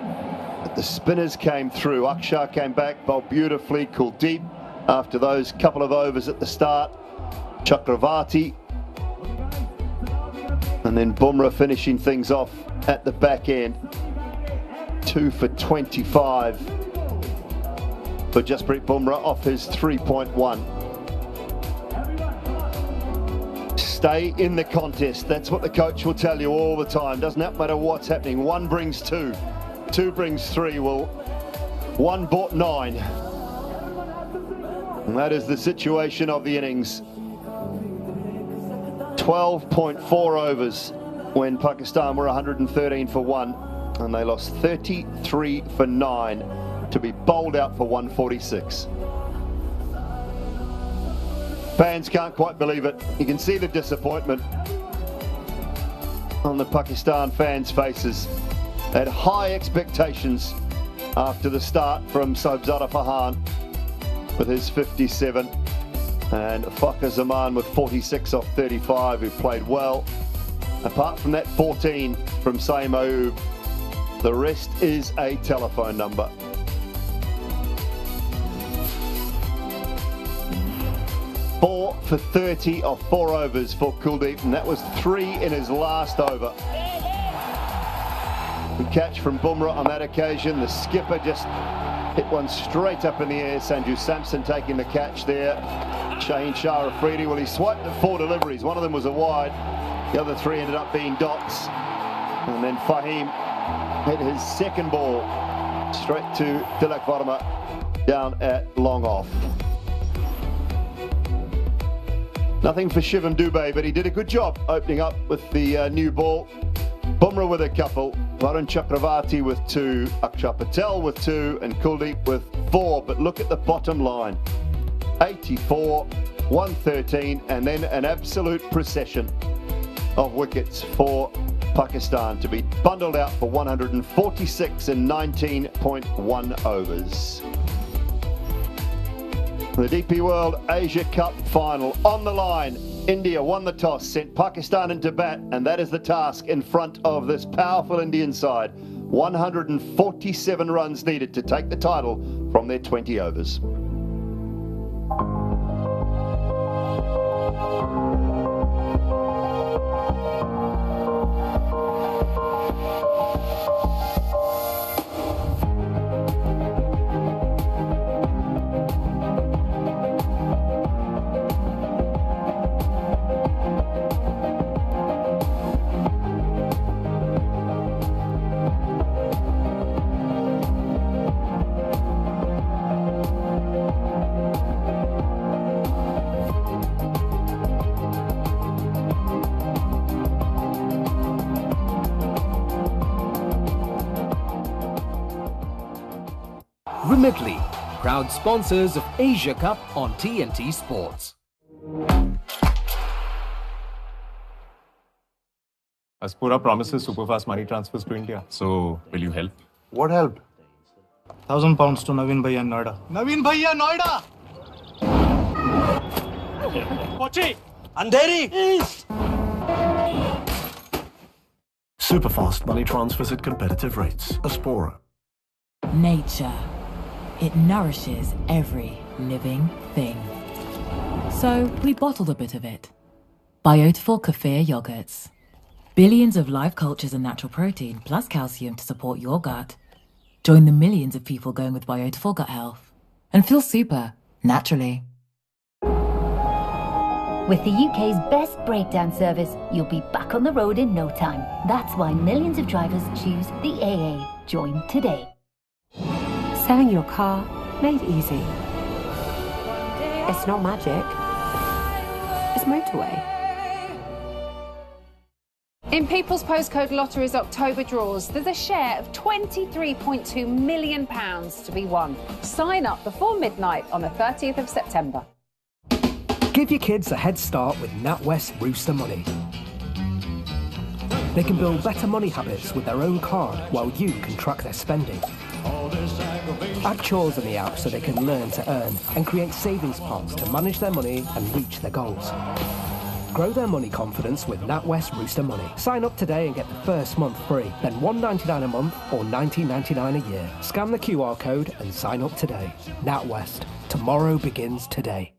S2: But the spinners came through. Akshar came back, bowled beautifully. Kuldeep, after those couple of overs at the start. Chakravarti. And then Bumrah finishing things off at the back end. 2 for 25 for Jasprit Bumrah off his 3.1. Stay in the contest. That's what the coach will tell you all the time. Doesn't matter what's happening. 1 brings 2. 2 brings 3. Well, 1 bought 9. And that is the situation of the innings. 12.4 overs when Pakistan were 113 for 1. And they lost 33 for 9 to be bowled out for 146. Fans can't quite believe it. You can see the disappointment on the Pakistan fans' faces. They had high expectations after the start from Sobzada Farhan with his 57 and Fakhar Zaman with 46 off 35, who played well. Apart from that 14 from Saeem Ayub, the rest is a telephone number. Four for 30 off 4 overs for Kuldeep, and that was 3 in his last over. The catch from Bumrah on that occasion. The skipper just hit one straight up in the air. Sanju Samson taking the catch there. Shaheen Shah Afridi, well, he swiped at 4 deliveries. One of them was a wide. The other 3 ended up being dots. And then Fahim hit his second ball straight to Tilak Varma down at long off. Nothing for Shivam Dubey, but he did a good job opening up with the new ball. Bumrah with a couple, Varun Chakravarti with 2, Akshar Patel with 2, and Kuldeep with 4. But look at the bottom line. 84, 113, and then an absolute procession of wickets for Pakistan to be bundled out for 146 in 19.1 overs. The DP World Asia Cup final on the line India won the toss, sent Pakistan into bat, and that is the task in front of this powerful Indian side. 147 runs needed to take the title from their 20 overs.
S5: Remitly, proud sponsors of Asia Cup on TNT Sports.
S14: Aspura promises superfast money transfers to India. So, will you help?
S13: What help? £1,000 to Naveen Bhaiya in Noida. Naveen Bhaiya, Noida! Pochi! Andheri!
S15: Superfast money transfers at competitive rates. Aspura.
S16: Nature. It nourishes every living thing. So we bottled a bit of it. Beautiful kefir yogurts. Billions of live cultures and natural protein, plus calcium to support your gut. Join the millions of people going with Beautiful Gut Health. And feel super, naturally.
S17: With the UK's best breakdown service, you'll be back on the road in no time. That's why millions of drivers choose the AA. Join today.
S18: Selling your car made easy. It's not magic. It's motorway.
S19: In People's Postcode Lottery's October draws, there's a share of £23.2 million to be won. Sign up before midnight on the 30th of September.
S5: Give your kids a head start with NatWest Rooster Money. They can build better money habits with their own card while you can track their spending. Add chores in the app so they can learn to earn and create savings pots to manage their money and reach their goals. Grow their money confidence with NatWest Rooster Money. Sign up today and get the first month free, then $1.99 a month or $19.99 a year. Scan the QR code and sign up today. NatWest. Tomorrow begins today.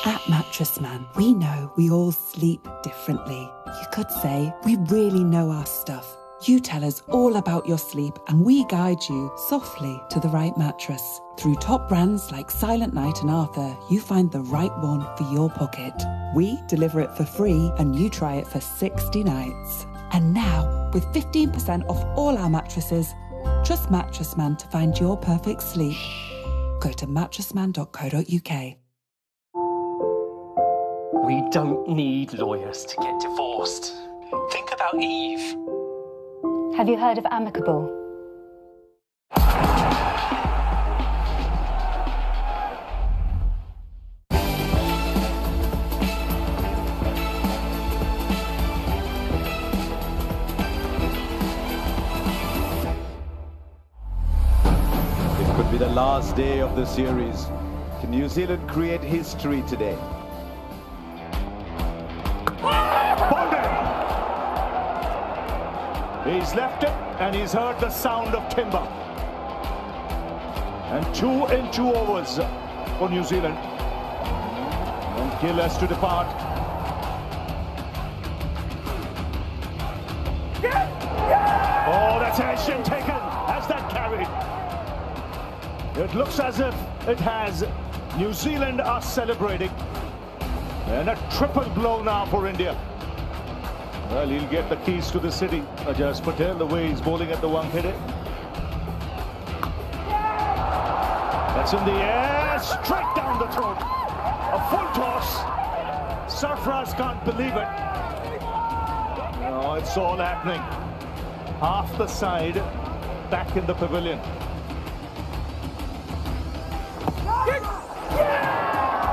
S20: At Mattress Man, we know we all sleep differently. You could say we really know our stuff. You tell us all about your sleep and we guide you softly to the right mattress. Through top brands like Silent Night and Arthur, you find the right one for your pocket. We deliver it for free and you try it for 60 nights. And now, with 15% off all our mattresses, trust Mattress Man to find your perfect sleep. Go to mattressman.co.uk.
S21: We don't need lawyers to get divorced. Think about Eve.
S17: Have you heard of amicable?
S22: It could be the last day of the series. Can New Zealand create history today?
S23: He's left it and he's heard the sound of timber. And 2 in 2 overs for New Zealand. And Gill has to depart. Oh, that's action taken. Has that carried? It looks as if it has. New Zealand are celebrating. And a triple blow now for India. Well, he'll get the keys to the city. Ajaz Patel, the way he's bowling at the Wankhede. That's in the air, straight down the throat. A full toss. Sarfraz can't believe it. No, it's all happening. Half the side back in the pavilion.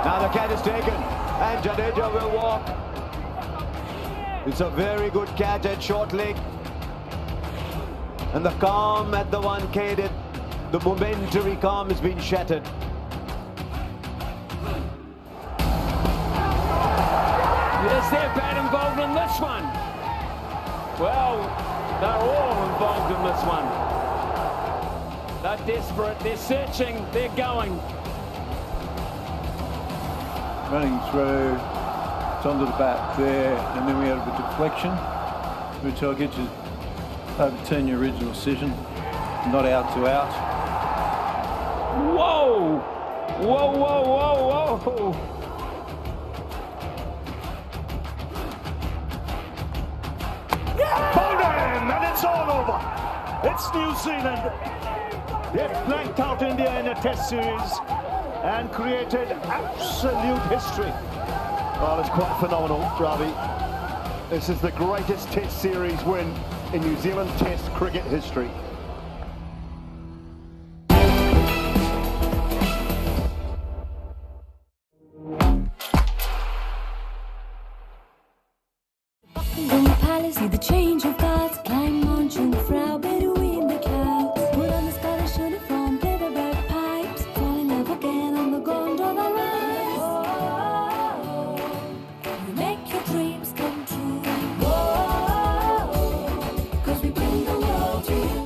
S22: Now the catch is taken, and Jadeja will walk. It's a very good catch at short leg. And the calm at the Wankhede, the momentary calm has been shattered.
S1: Is their bat involved in this one? Well, they're all involved in this one. They're desperate, they're searching, they're going.
S3: Running through, it's onto the bat there, and then we have a deflection, which I'll get you to overturn your original decision, not out to out.
S1: Whoa! Whoa, whoa, whoa, whoa!
S23: Bowden, and it's all over. It's New Zealand. They've blanked out India in a test series and created absolute history.
S2: Well, it's quite phenomenal, Ravi. This is the greatest test series win in New Zealand test cricket history.
S8: See the change of guards, climb on Jungfrau, Bedouin the clouds. Put on the Scottish uniform, play the bagpipes, fall in love again on the gondola rise. We make your dreams come true. Cause we bring the world to you.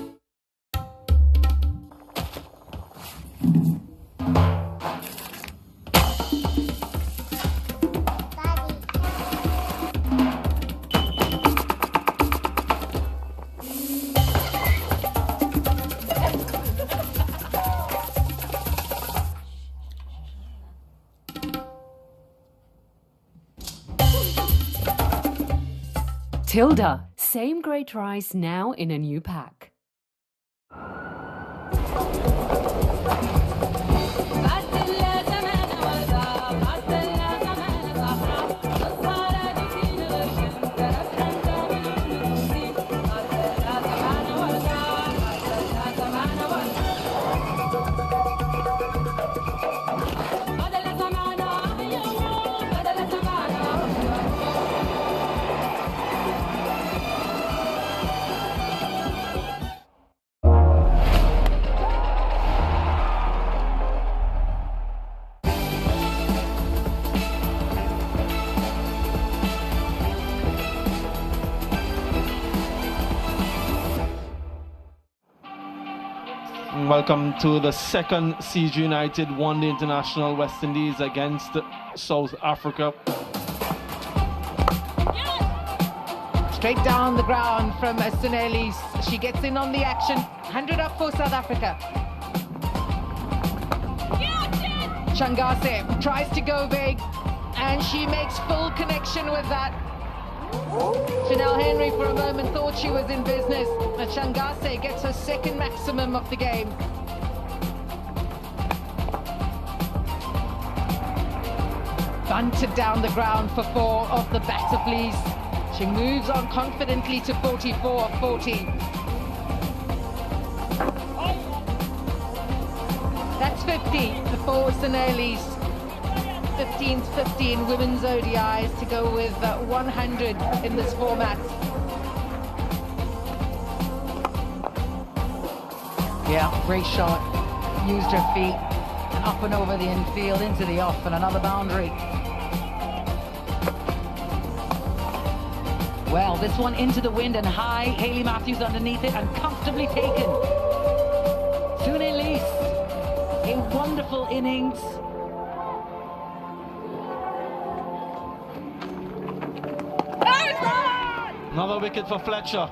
S18: Tilda, same great rice now in a new pack.
S7: Welcome to the second Siege United One-Day International West Indies against South Africa.
S24: Straight down the ground from Sunelli. She gets in on the action. 100 up for South Africa. Changase tries to go big, and she makes full connection with that. Chanel Henry for a moment thought she was in business, but Changase gets her second maximum of the game. Bunted down the ground for 4 of the batter, please. She moves on confidently to 44 of 40. That's 50 for Sunelli's. 15th 15 women's ODIs to go with 100 in this format. Yeah, great shot. Used her feet and up and over the infield into the off and another boundary. Well, this one into the wind and high. Hayley Matthews underneath it and comfortably taken. Sunelli, a wonderful innings.
S7: Another wicket for Fletcher.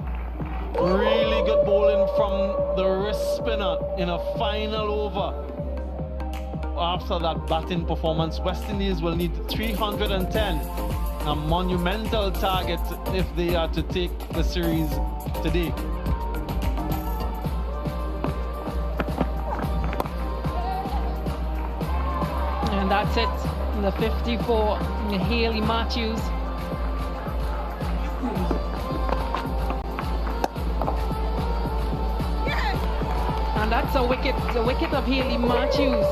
S7: Really good bowling from the wrist spinner in a final over. After that batting performance, West Indies will need 310, a monumental target if they are to take the series today.
S24: And that's it, the 54, Hayley Matthews. And that's a wicket of Hayley Matthews.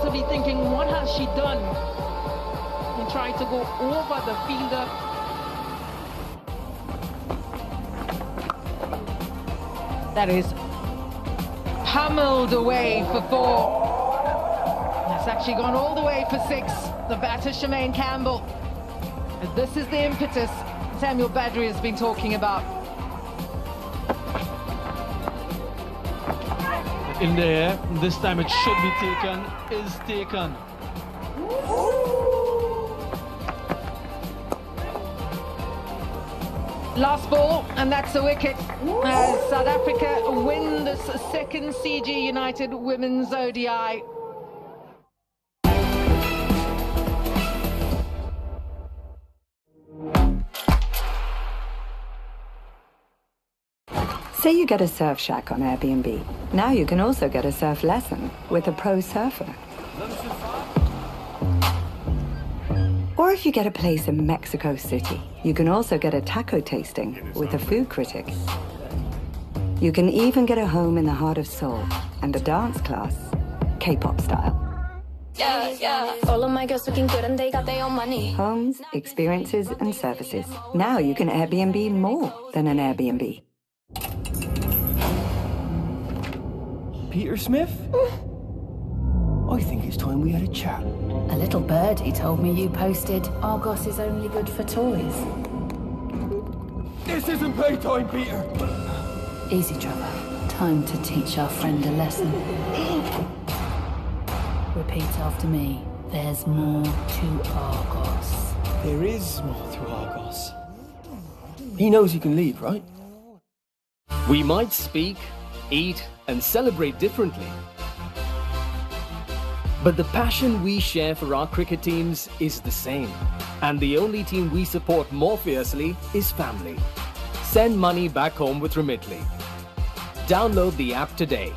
S24: So be thinking, what has she done? And try to go over the fielder. That is pummeled away for 4. That's actually gone all the way for 6. The batter, Shemaine Campbell. And this is the impetus Samuel Badri has been talking about.
S7: In the air, this time it should be taken, is taken.
S24: Last ball, and that's a wicket. As South Africa win this second CG United Women's ODI.
S4: Say you get a surf shack on Airbnb. Now you can also get a surf lesson with a pro surfer. Or if you get a place in Mexico City, you can also get a taco tasting with a food critic. You can even get a home in the heart of Seoul and a dance class, K-pop style.
S8: Yeah, yeah. All of my girls looking good and they got their own money.
S4: Homes, experiences, and services. Now you can Airbnb more than an Airbnb.
S6: Peter Smith? I think it's time we had a chat.
S18: A little birdie told me you posted Argos is only good for toys.
S6: This isn't playtime, Peter.
S18: Easy, Trevor. Time to teach our friend a lesson. Repeat after me. There's more to Argos.
S6: There is more to Argos. He knows he can leave, right?
S5: We might speak, eat, and celebrate differently. But the passion we share for our cricket teams is the same. And the only team we support more fiercely is family. Send money back home with Remitly. Download the app today.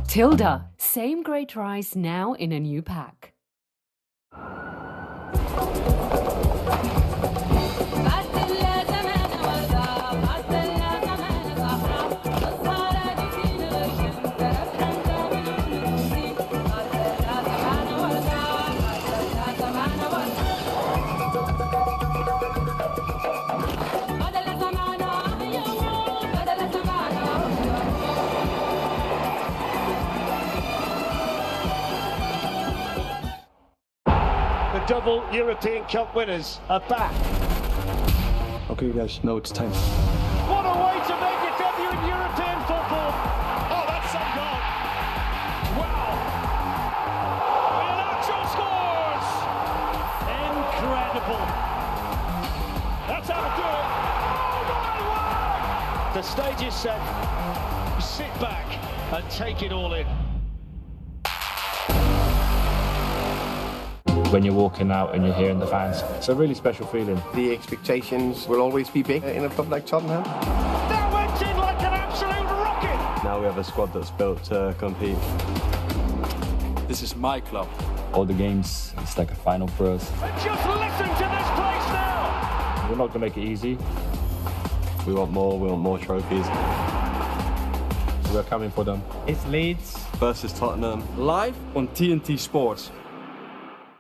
S18: Tilda. Same great rice now in a new pack.
S23: Double European Cup winners are back.
S6: Okay, you guys know it's time.
S23: What a way to make your debut in European football. Oh, that's some goal. Wow. Iheanacho scores. Incredible. That's how to do it. Oh, my word. The stage is set. Sit back and take it all in.
S9: When you're walking out and you're hearing the fans. It's a really special feeling.
S11: The expectations will always be big in a club like Tottenham.
S23: That went in like an absolute rocket!
S11: Now we have a squad that's built to compete.
S9: This is my club. All the games, it's like a final for us.
S23: And just listen to this place now!
S9: We're not going to make it easy.
S11: We want more trophies.
S9: We're coming for them.
S11: It's Leeds versus Tottenham.
S6: Live on TNT Sports.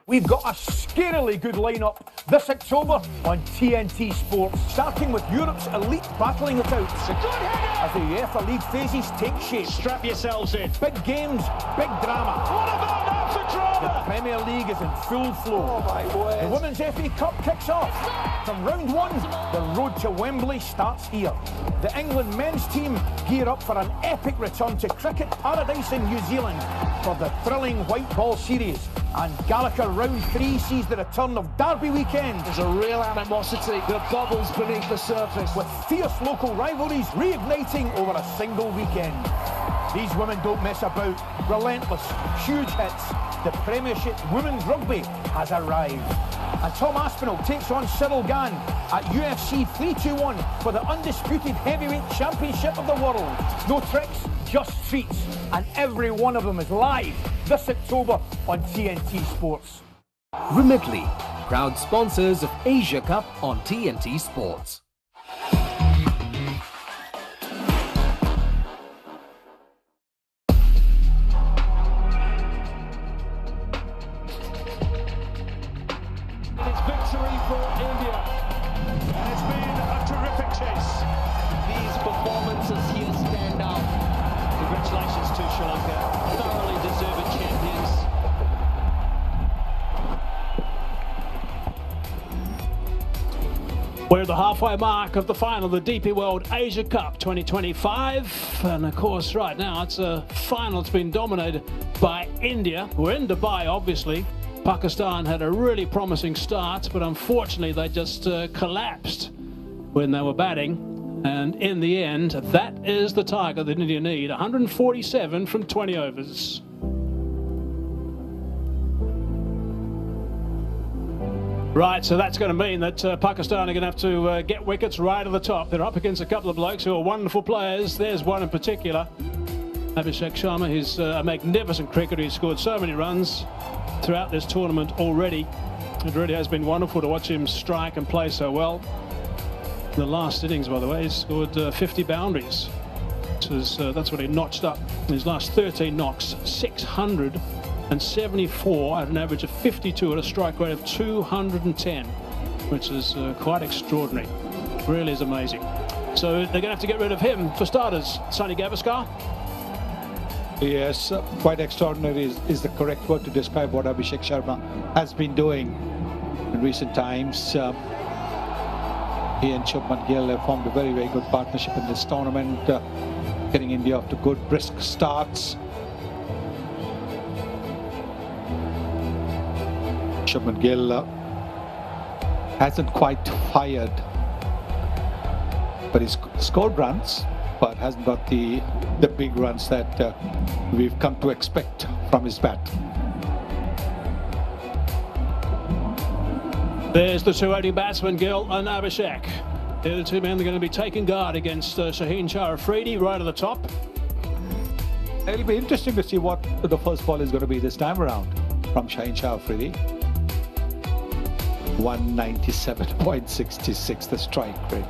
S23: We've got a scarily good lineup this October on TNT Sports, starting with Europe's elite battling it out. It's a good header! As the UEFA League phases take shape. Strap yourselves in. Big games, big drama. What about that for drama? The Premier League is in full flow. Oh my word. The Women's FA Cup kicks off. From round one, the road to Wembley starts here. The England men's team gear up for an epic return to cricket paradise in New Zealand for the thrilling white ball series. And Gallagher round 3 sees the return of Derby weekend. There's a real animosity that bubbles beneath the surface, with fierce local rivalries reigniting over a single weekend. These women don't mess about. Relentless, huge hits. The Premiership Women's Rugby has arrived. And Tom Aspinall takes on Cyril Gann at UFC 321 for the undisputed heavyweight championship of the world. No tricks, just treats. And every one of them is live this October on TNT Sports.
S5: Remitly, proud sponsors of Asia Cup on TNT Sports.
S10: We're at the halfway mark of the final of the DP World Asia Cup 2025. And of course, right now, it's a final that's been dominated by India. We're in Dubai, obviously. Pakistan had a really promising start, but unfortunately, they just collapsed when they were batting. And in the end, that is the target that India need. 147 from 20 overs. Right, so that's going to mean that Pakistan are going to have to get wickets right at the top. They're up against a couple of blokes who are wonderful players. There's one in particular, Abhishek Sharma. He's a magnificent cricketer. He's scored so many runs throughout this tournament already. It really has been wonderful to watch him strike and play so well. In the last innings, by the way, he's scored 50 boundaries. That's what he notched up in his last 13 knocks, 674 at an average of 52 at a strike rate of 210, which is quite extraordinary. Really is amazing. So they're going to have to get rid of him for starters. Sunny Gavaskar.
S12: Yes, quite extraordinary is the correct word to describe what Abhishek Sharma has been doing in recent times. He and Shubman Gill have formed a very, very good partnership in this tournament, getting India off to good, brisk starts. Shubman Gill hasn't quite fired, but he's scored runs, but hasn't got the big runs that we've come to expect from his bat.
S10: There's the two opening batsmen, Gill and Abhishek. They're the two men that are going to be taking guard against Shaheen Shah Afridi right at the top.
S12: It'll be interesting to see what the first ball is going to be this time around from Shaheen Shah Afridi. 197.66, the strike rate.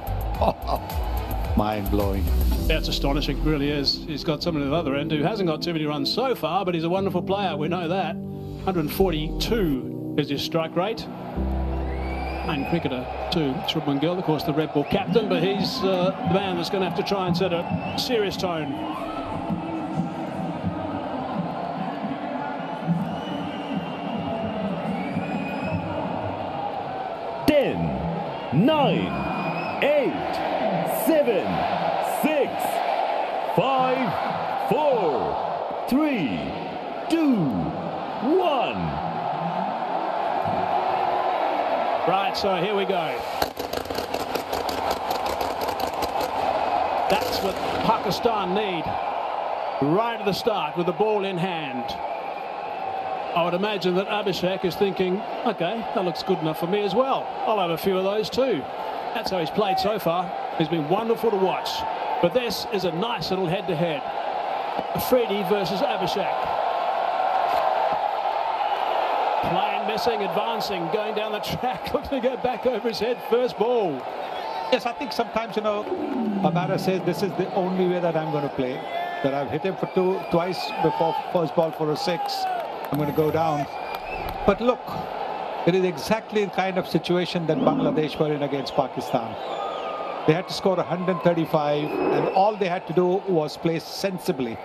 S12: Mind-blowing.
S10: That's astonishing, it really is. He's got someone at the other end who hasn't got too many runs so far, but he's a wonderful player, we know that. 142 is his strike rate. And cricketer too, Shubman Gill, of course the Red Bull captain, but he's the man that's going to have to try and set a serious tone.
S23: Ten, 9, 8, 7, 6, 5, 4, 3, 2, 1.
S10: Right, so here we go. That's what Pakistan need right at the start with the ball in hand. I would imagine that Abhishek is thinking, okay, that looks good enough for me as well. I'll have a few of those too. That's how he's played so far. He's been wonderful to watch. But this is a nice little head-to-head. Afridi versus Abhishek. Playing, missing, advancing, going down the track, looking to get back over his head, first ball.
S12: Yes, I think sometimes, you know, a batter says this is the only way that I'm going to play. That I've hit him for twice before first ball for a 6. I'm going to go down. But look, it is exactly the kind of situation that Bangladesh were in against Pakistan. They had to score 135, and all they had to do was play sensibly.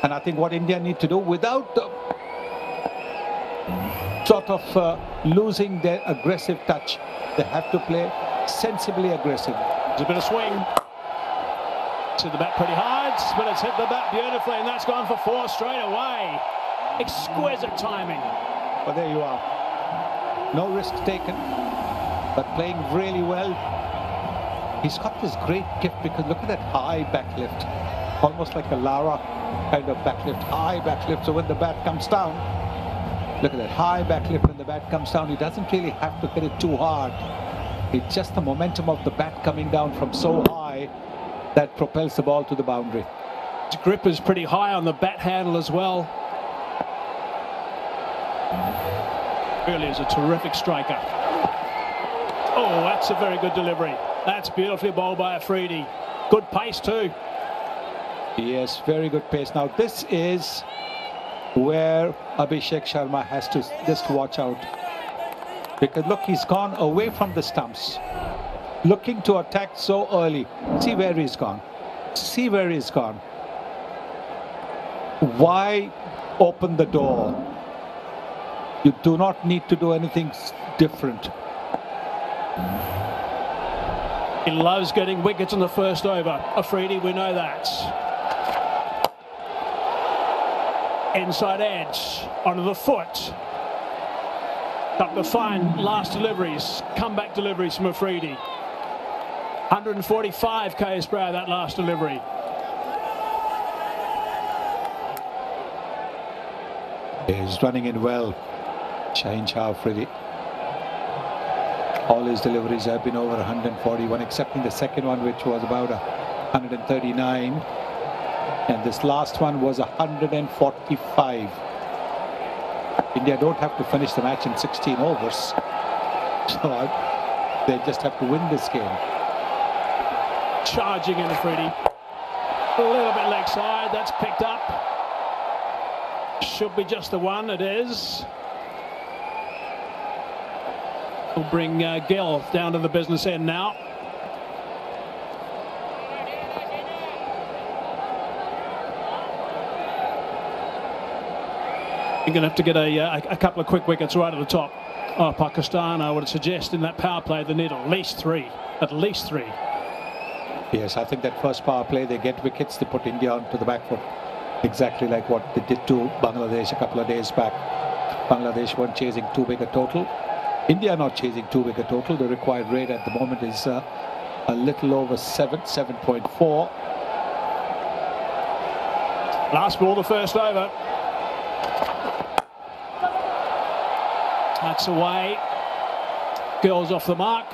S12: And I think what India need to do, without sort of losing their aggressive touch, they have to play sensibly aggressive.
S10: There's a bit of swing. To the bat pretty hard, but it's hit the bat beautifully, and that's gone for 4 straight away. Exquisite timing.
S12: Well, there you are. No risk taken, but playing really well. He's got this great gift because look at that high backlift. Almost like a Lara kind of backlift, high backlift. So when the bat comes down, look at that high backlift when the bat comes down. He doesn't really have to hit it too hard. It's just the momentum of the bat coming down from so high that propels the ball to the boundary.
S10: His grip is pretty high on the bat handle as well. Really is a terrific striker. Oh, that's a very good delivery. That's beautifully bowled by Afridi. Good pace too.
S12: Yes, very good pace. Now this is where Abhishek Sharma has to just watch out. Because look, he's gone away from the stumps. Looking to attack so early. See where he's gone. See where he's gone. Why open the door? You do not need to do anything different.
S10: He loves getting wickets in the first over. Afridi, we know that. Inside edge, onto the foot. Up the fine last deliveries, comeback deliveries from Afridi. 145 k's per hour that last delivery.
S12: He's running in well, Shaheen Shah Afridi. All his deliveries have been over 141, excepting the second one, which was about 139. And this last one was 145. India don't have to finish the match in 16 overs. So they just have to win this game.
S10: Charging in Afridi. A little bit leg side, that's picked up. Should be just the one, it is. We'll bring Gill down to the business end now. You're going to have to get a couple of quick wickets right at the top. Oh, Pakistan, I would suggest in that power play they need at least three. At least three.
S12: Yes, I think that first power play, they get wickets, they put India onto the back foot. Exactly like what they did to Bangladesh a couple of days back. Bangladesh weren't chasing too big a total. India not chasing too big a total. The required rate at the moment is a little over 7.4.
S10: Last ball, the first over. That's away. Girls off the mark.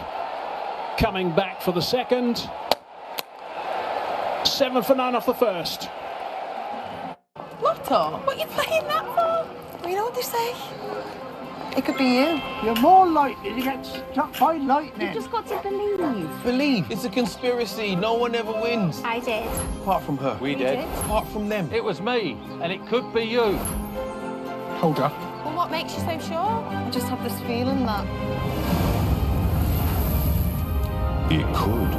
S10: Coming back for the second. 7 for none off the first.
S13: Lotto, what are you playing that for? You know what they say? It could be you.
S23: You're more likely to get struck by lightning.
S13: You've just got to believe.
S6: Believe. It's a conspiracy. No one ever wins.
S13: I did.
S6: Apart from her.
S13: We did.
S6: Apart from them.
S14: It was me, and it could be you.
S6: Hold her.
S13: Well, what makes you so sure? I just have this feeling that...
S15: It could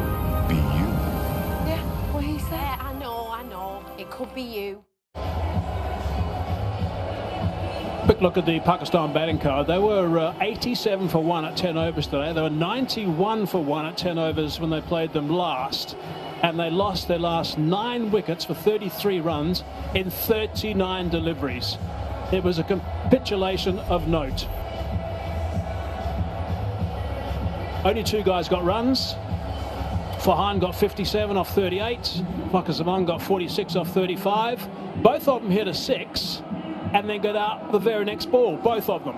S15: be you.
S13: Yeah, what he said. Yeah, I know. It could be you.
S10: Quick look at the Pakistan batting card. They were 87 for 1 at 10 overs today. They were 91 for 1 at 10 overs when they played them last. And they lost their last 9 wickets for 33 runs in 39 deliveries. It was a capitulation of note. Only 2 guys got runs. Farhan got 57 off 38. Fakazamon got 46 off 35. Both of them hit a 6 and then got out the very next ball, both of them.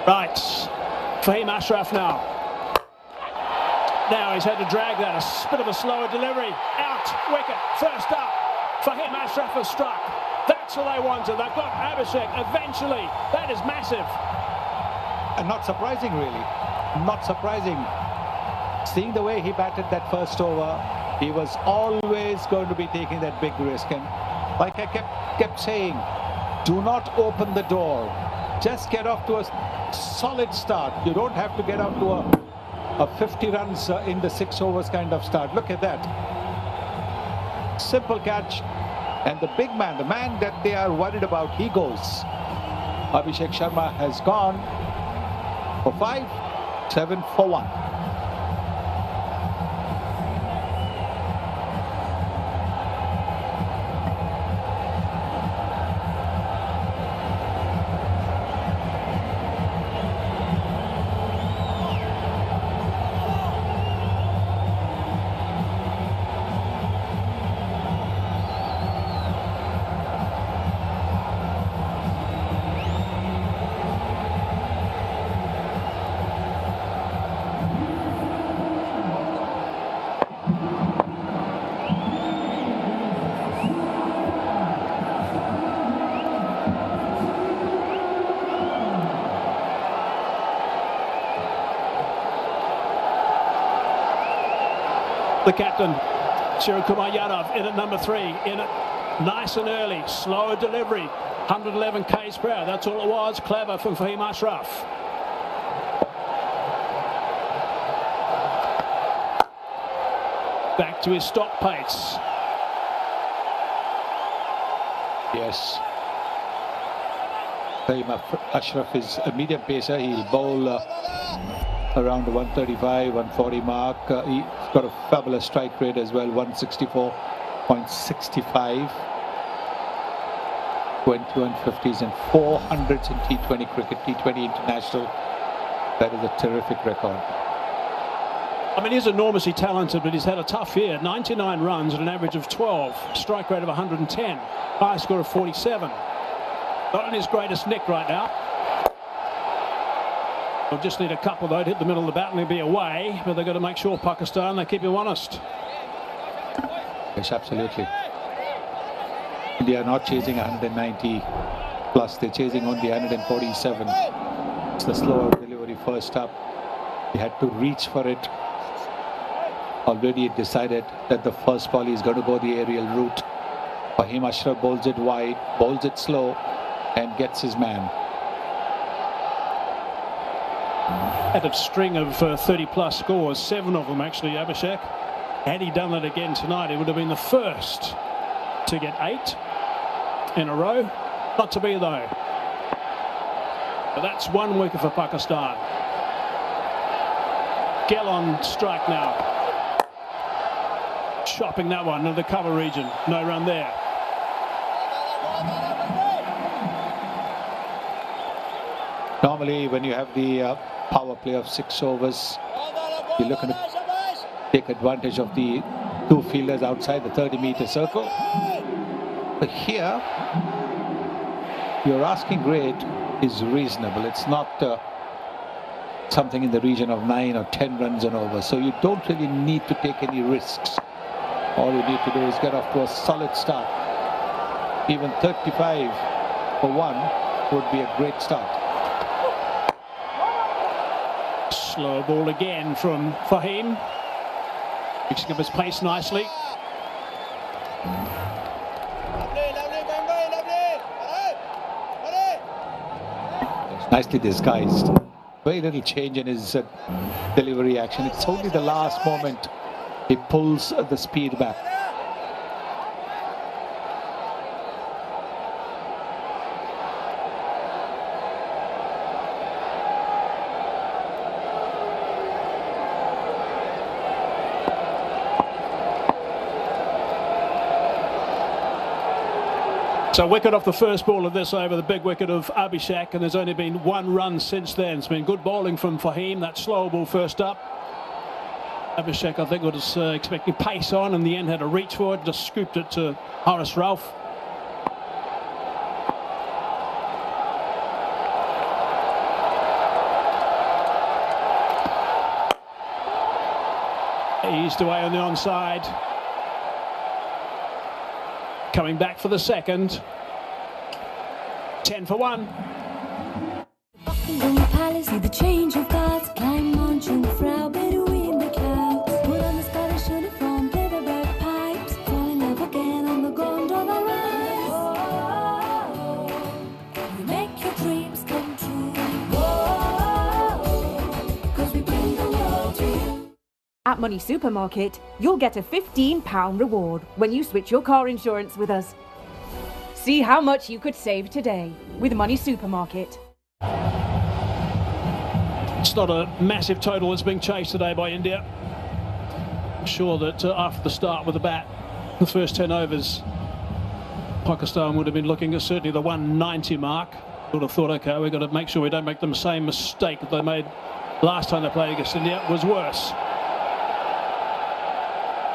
S10: Right, Fahim Ashraf now. Now he's had to drag that, a bit of a slower delivery. Out, wicket, first up. Fahim Ashraf has struck. That's what they wanted. They've got Abhishek eventually. That is massive.
S12: And not surprising, really. Not surprising. Seeing the way he batted that first over, he was always going to be taking that big risk. And like I kept saying, do not open the door. Just get off to a solid start. You don't have to get off to a 50 runs in the 6 overs kind of start. Look at that. Simple catch. And the big man, the man that they are worried about, he goes. Abhishek Sharma has gone for 5, 7 for 1.
S10: The captain, Shirin Kumar Yadav, in at number 3, in it nice and early, slower delivery, 111 k's per hour. That's all it was. Clever from Fahim Ashraf. Back to his stop pace.
S12: Yes. Fahim Ashraf is a medium pacer. He'll bowl around the 135, 140 mark. He's got a fabulous strike rate as well, 164.65. 21 50s and 400s in T20 cricket, T20 international. That is a terrific record.
S10: I mean, he's enormously talented, but he's had a tough year. 99 runs at an average of 12, strike rate of 110, high score of 47. Not in his greatest nick right now. They'll just need a couple, though, to hit the middle of the bat and he'll be away. But they've got to make sure Pakistan, they keep him honest.
S12: Yes, absolutely. India are not chasing 190 plus, they're chasing only 147. It's the slower delivery first up. He had to reach for it. Already it decided that the first ball is going to go the aerial route. Fahim Ashraf bowls it wide, bowls it slow, and gets his man.
S10: Had a string of 30-plus scores, 7 of them actually, Abhishek. Had he done that again tonight, he would have been the first to get 8 in a row. Not to be, though. But that's 1 wicket for Pakistan. Gill on strike now. Chopping that one into the cover region. No run there.
S12: Normally, when you have the power play of 6 overs, you're looking to take advantage of the 2 fielders outside the 30-meter circle. But here, your asking rate is reasonable. It's not something in the region of 9 or 10 runs and over. So you don't really need to take any risks. All you need to do is get off to a solid start. Even 35 for 1 would be a great start.
S10: Slow ball again from Fahim. Mixing up his pace nicely.
S12: It's nicely disguised. Very little change in his delivery action. It's only the last moment he pulls the speed back.
S10: So wicket off the first ball of this over, the big wicket of Abhishek, and there's only been 1 run since then. It's been good bowling from Fahim, that slow ball first up. Abhishek, I think, was expecting pace on, and in the end had a reach for it, just scooped it to Horace Ralph. Eased away on the onside. Coming back for the second. 10 for 1.
S8: Buckingham Palace, see the change of guards. Climb on Jungfrau, Bedouin in the clouds. Put on the Scottish uniform, play the bagpipes. Fall in love again on the gondola rise. You make your dreams come true. Cause we bring the world to you.
S16: At Money Supermarket, you'll get a £15 reward when you switch your car insurance with us. See how much you could save today with Money Supermarket.
S10: It's not a massive total that's being chased today by India. I'm sure that after the start with the bat, the first 10 overs, Pakistan would have been looking at certainly the 190 mark. Would have thought, okay, we've got to make sure we don't make the same mistake that they made last time they played against India. It was worse.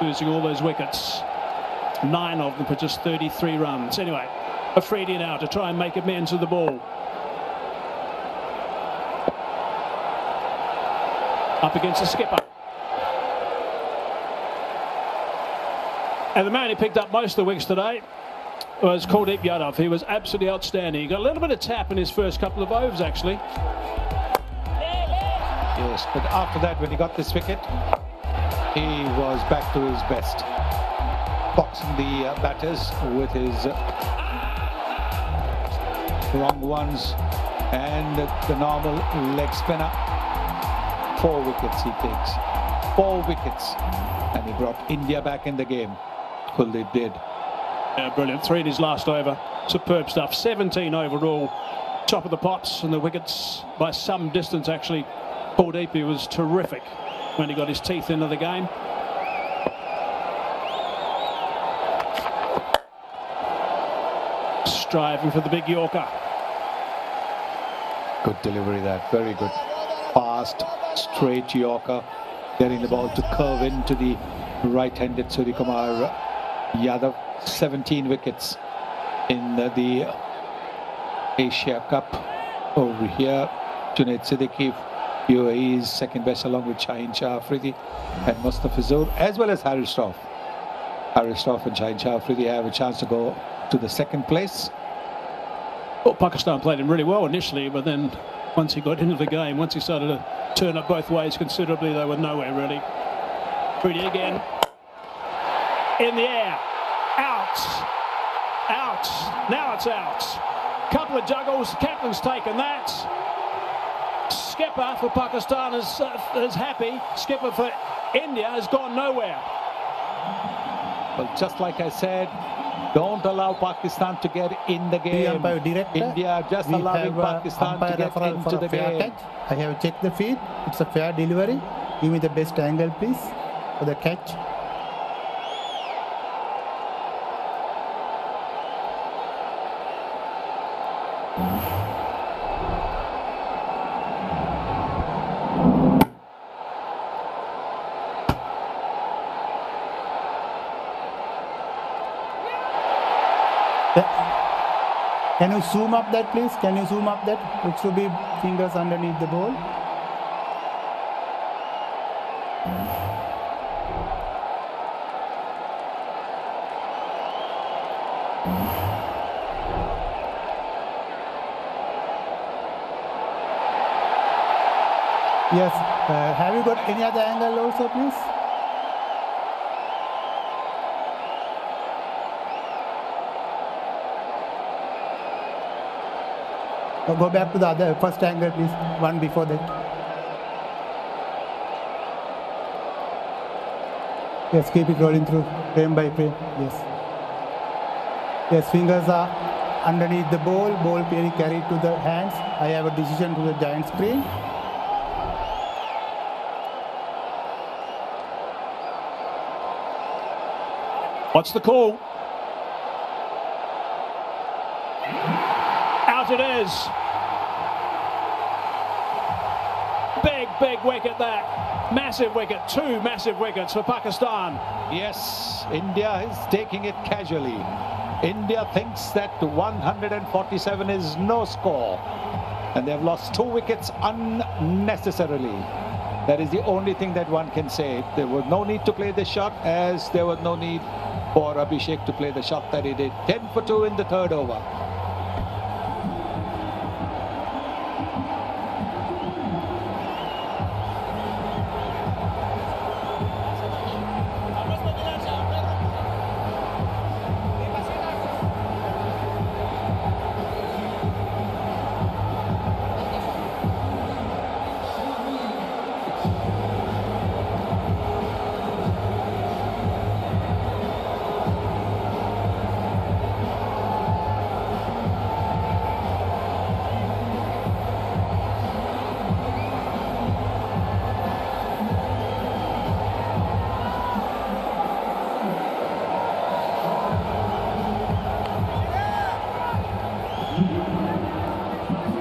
S10: Losing all those wickets. 9 of them for just 33 runs. Anyway, Afridi now to try and make amends with the ball. Up against the skipper. And the man who picked up most of the wickets today was Kuldeep Yadav. He was absolutely outstanding. He got a little bit of tap in his first couple of overs, actually.
S12: Yes, but after that, when he got this wicket, he was back to his best. Boxing the batters with his wrong ones and the normal leg spinner. 4 wickets he takes. 4 wickets. And he brought India back in the game. Kuldeep did.
S10: Yeah, brilliant. 3 in his last over. Superb stuff. 17 overall. Top of the pops, and the wickets by some distance actually Kuldeep was terrific when he got his teeth into the game. Striving for the big Yorker.
S12: Good delivery there, very good. Fast, straight Yorker, getting the ball to curve into the right-handed Suryakumar Yadav. 17 wickets in the Asia Cup. Over here, Junaid Siddiqui, UAE is second best along with Shaheen Shah Afridi and Mustafizur, as well as Harris Rauf. Harris Rauf and Shaheen Shah Afridi have a chance to go to the second place.
S10: Well, Pakistan played him really well initially, but then once he got into the game, once he started to turn up both ways considerably, they were nowhere really. Pretty again. In the air. Out. Out. Now it's out. Couple of juggles. Captain's taken that. Skipper for Pakistan is happy. Skipper for India has gone nowhere.
S12: Well, just like I said, don't allow Pakistan to get in the game. India just allowing Pakistan to get into the game.
S17: Catch. I have checked the feed. It's a fair delivery. Give me the best angle, please, for the catch. Can you zoom up that, please? Can you zoom up that? It should be fingers underneath the ball. Yes. Have you got any other angle also, please? Go back to the other first angle, please. One before that. Yes, keep it rolling through frame by frame. Yes. Yes, fingers are underneath the ball. Ball being carried to the hands. I have a decision to the giant screen.
S10: What's the call? Out it is. Big wicket that. Massive wicket. 2 massive wickets for Pakistan.
S12: Yes, India is taking it casually. India thinks that 147 is no score. And they've lost 2 wickets unnecessarily. That is the only thing that one can say. There was no need to play the shot, as there was no need for Abhishek to play the shot that he did. 10 for 2 in the 3rd over.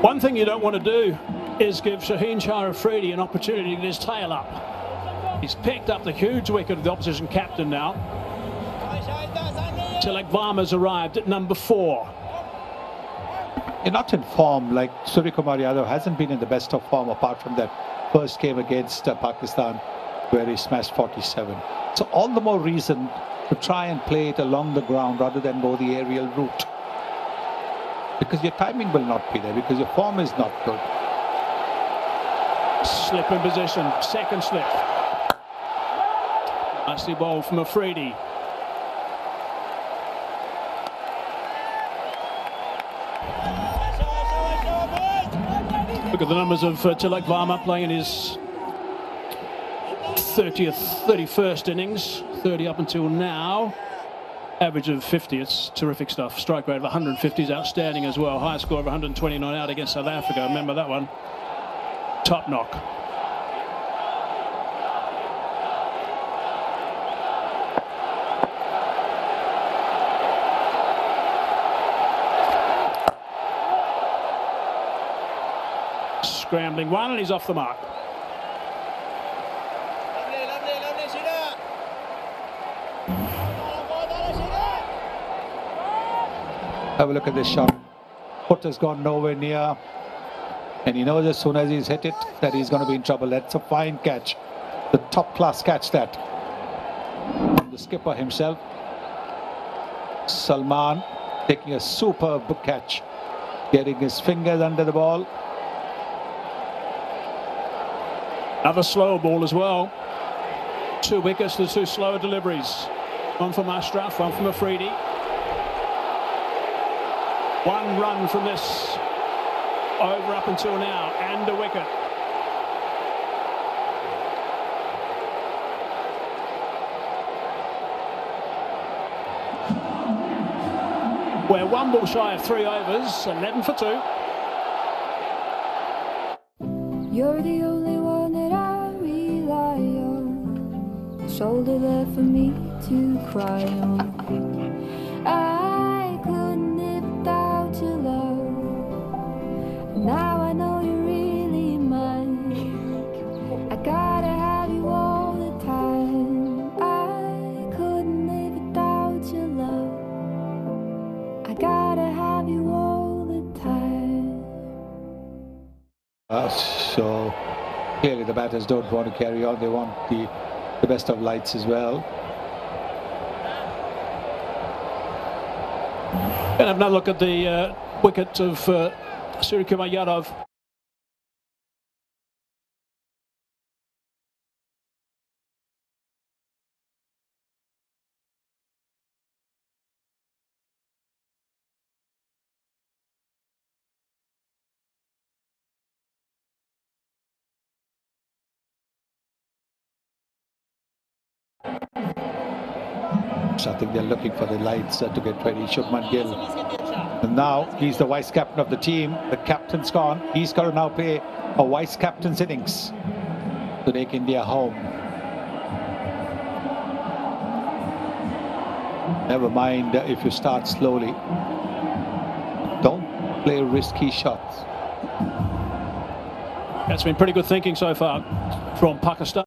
S10: One thing you don't want to do is give Shaheen Shah Afridi an opportunity to get his tail up. He's picked up the huge wicket of the opposition captain now. Tilak Varma's arrived at number 4.
S12: You're not in form. Like Suryakumar Yadav hasn't been in the best of form apart from that first game against Pakistan where he smashed 47. So all the more reason to try and play it along the ground rather than go the aerial route. Because your timing will not be there, because your form is not good.
S10: Slip in position, second slip. Nicely bowled from Afridi. Look at the numbers of Tilak Varma playing in his 31st innings, 30 up until now. Average of 50, it's terrific stuff. Strike rate of 150 is outstanding as well. High score of 129 out against South Africa. Remember that one? Top knock. scrambling one, and he's off the mark.
S12: Have a look at this shot. Foot has gone nowhere near. And he knows as soon as he's hit it that he's going to be in trouble. That's a fine catch. The top class catch that. From the skipper himself. Salman taking a superb catch. Getting his fingers under the ball.
S10: Another slow ball as well. 2 wickets to 2 slower deliveries. One from Ashraf, one from Afridi. 1 run from this over up until now, and a wicket. We're 1 ball shy of 3 overs, 11 for 2.
S8: You're the only one that I rely on. Shoulder there for me to cry on. I couldn't live without your love. Now I know you're really mine. I gotta have you all the time. I couldn't live without your love. I gotta have you all the time.
S12: So clearly the batters don't want to carry on. They want the best of lights as well.
S10: And have another look at the wicket of Suryakumar Yadav.
S12: So I think they're looking for the lights to get ready. Shubman Gill. And now he's the vice captain of the team. The captain's gone. He's got to now play a vice captain's innings to take India home. Never mind if you start slowly. Don't play risky shots.
S10: That's been pretty good thinking so far from Pakistan.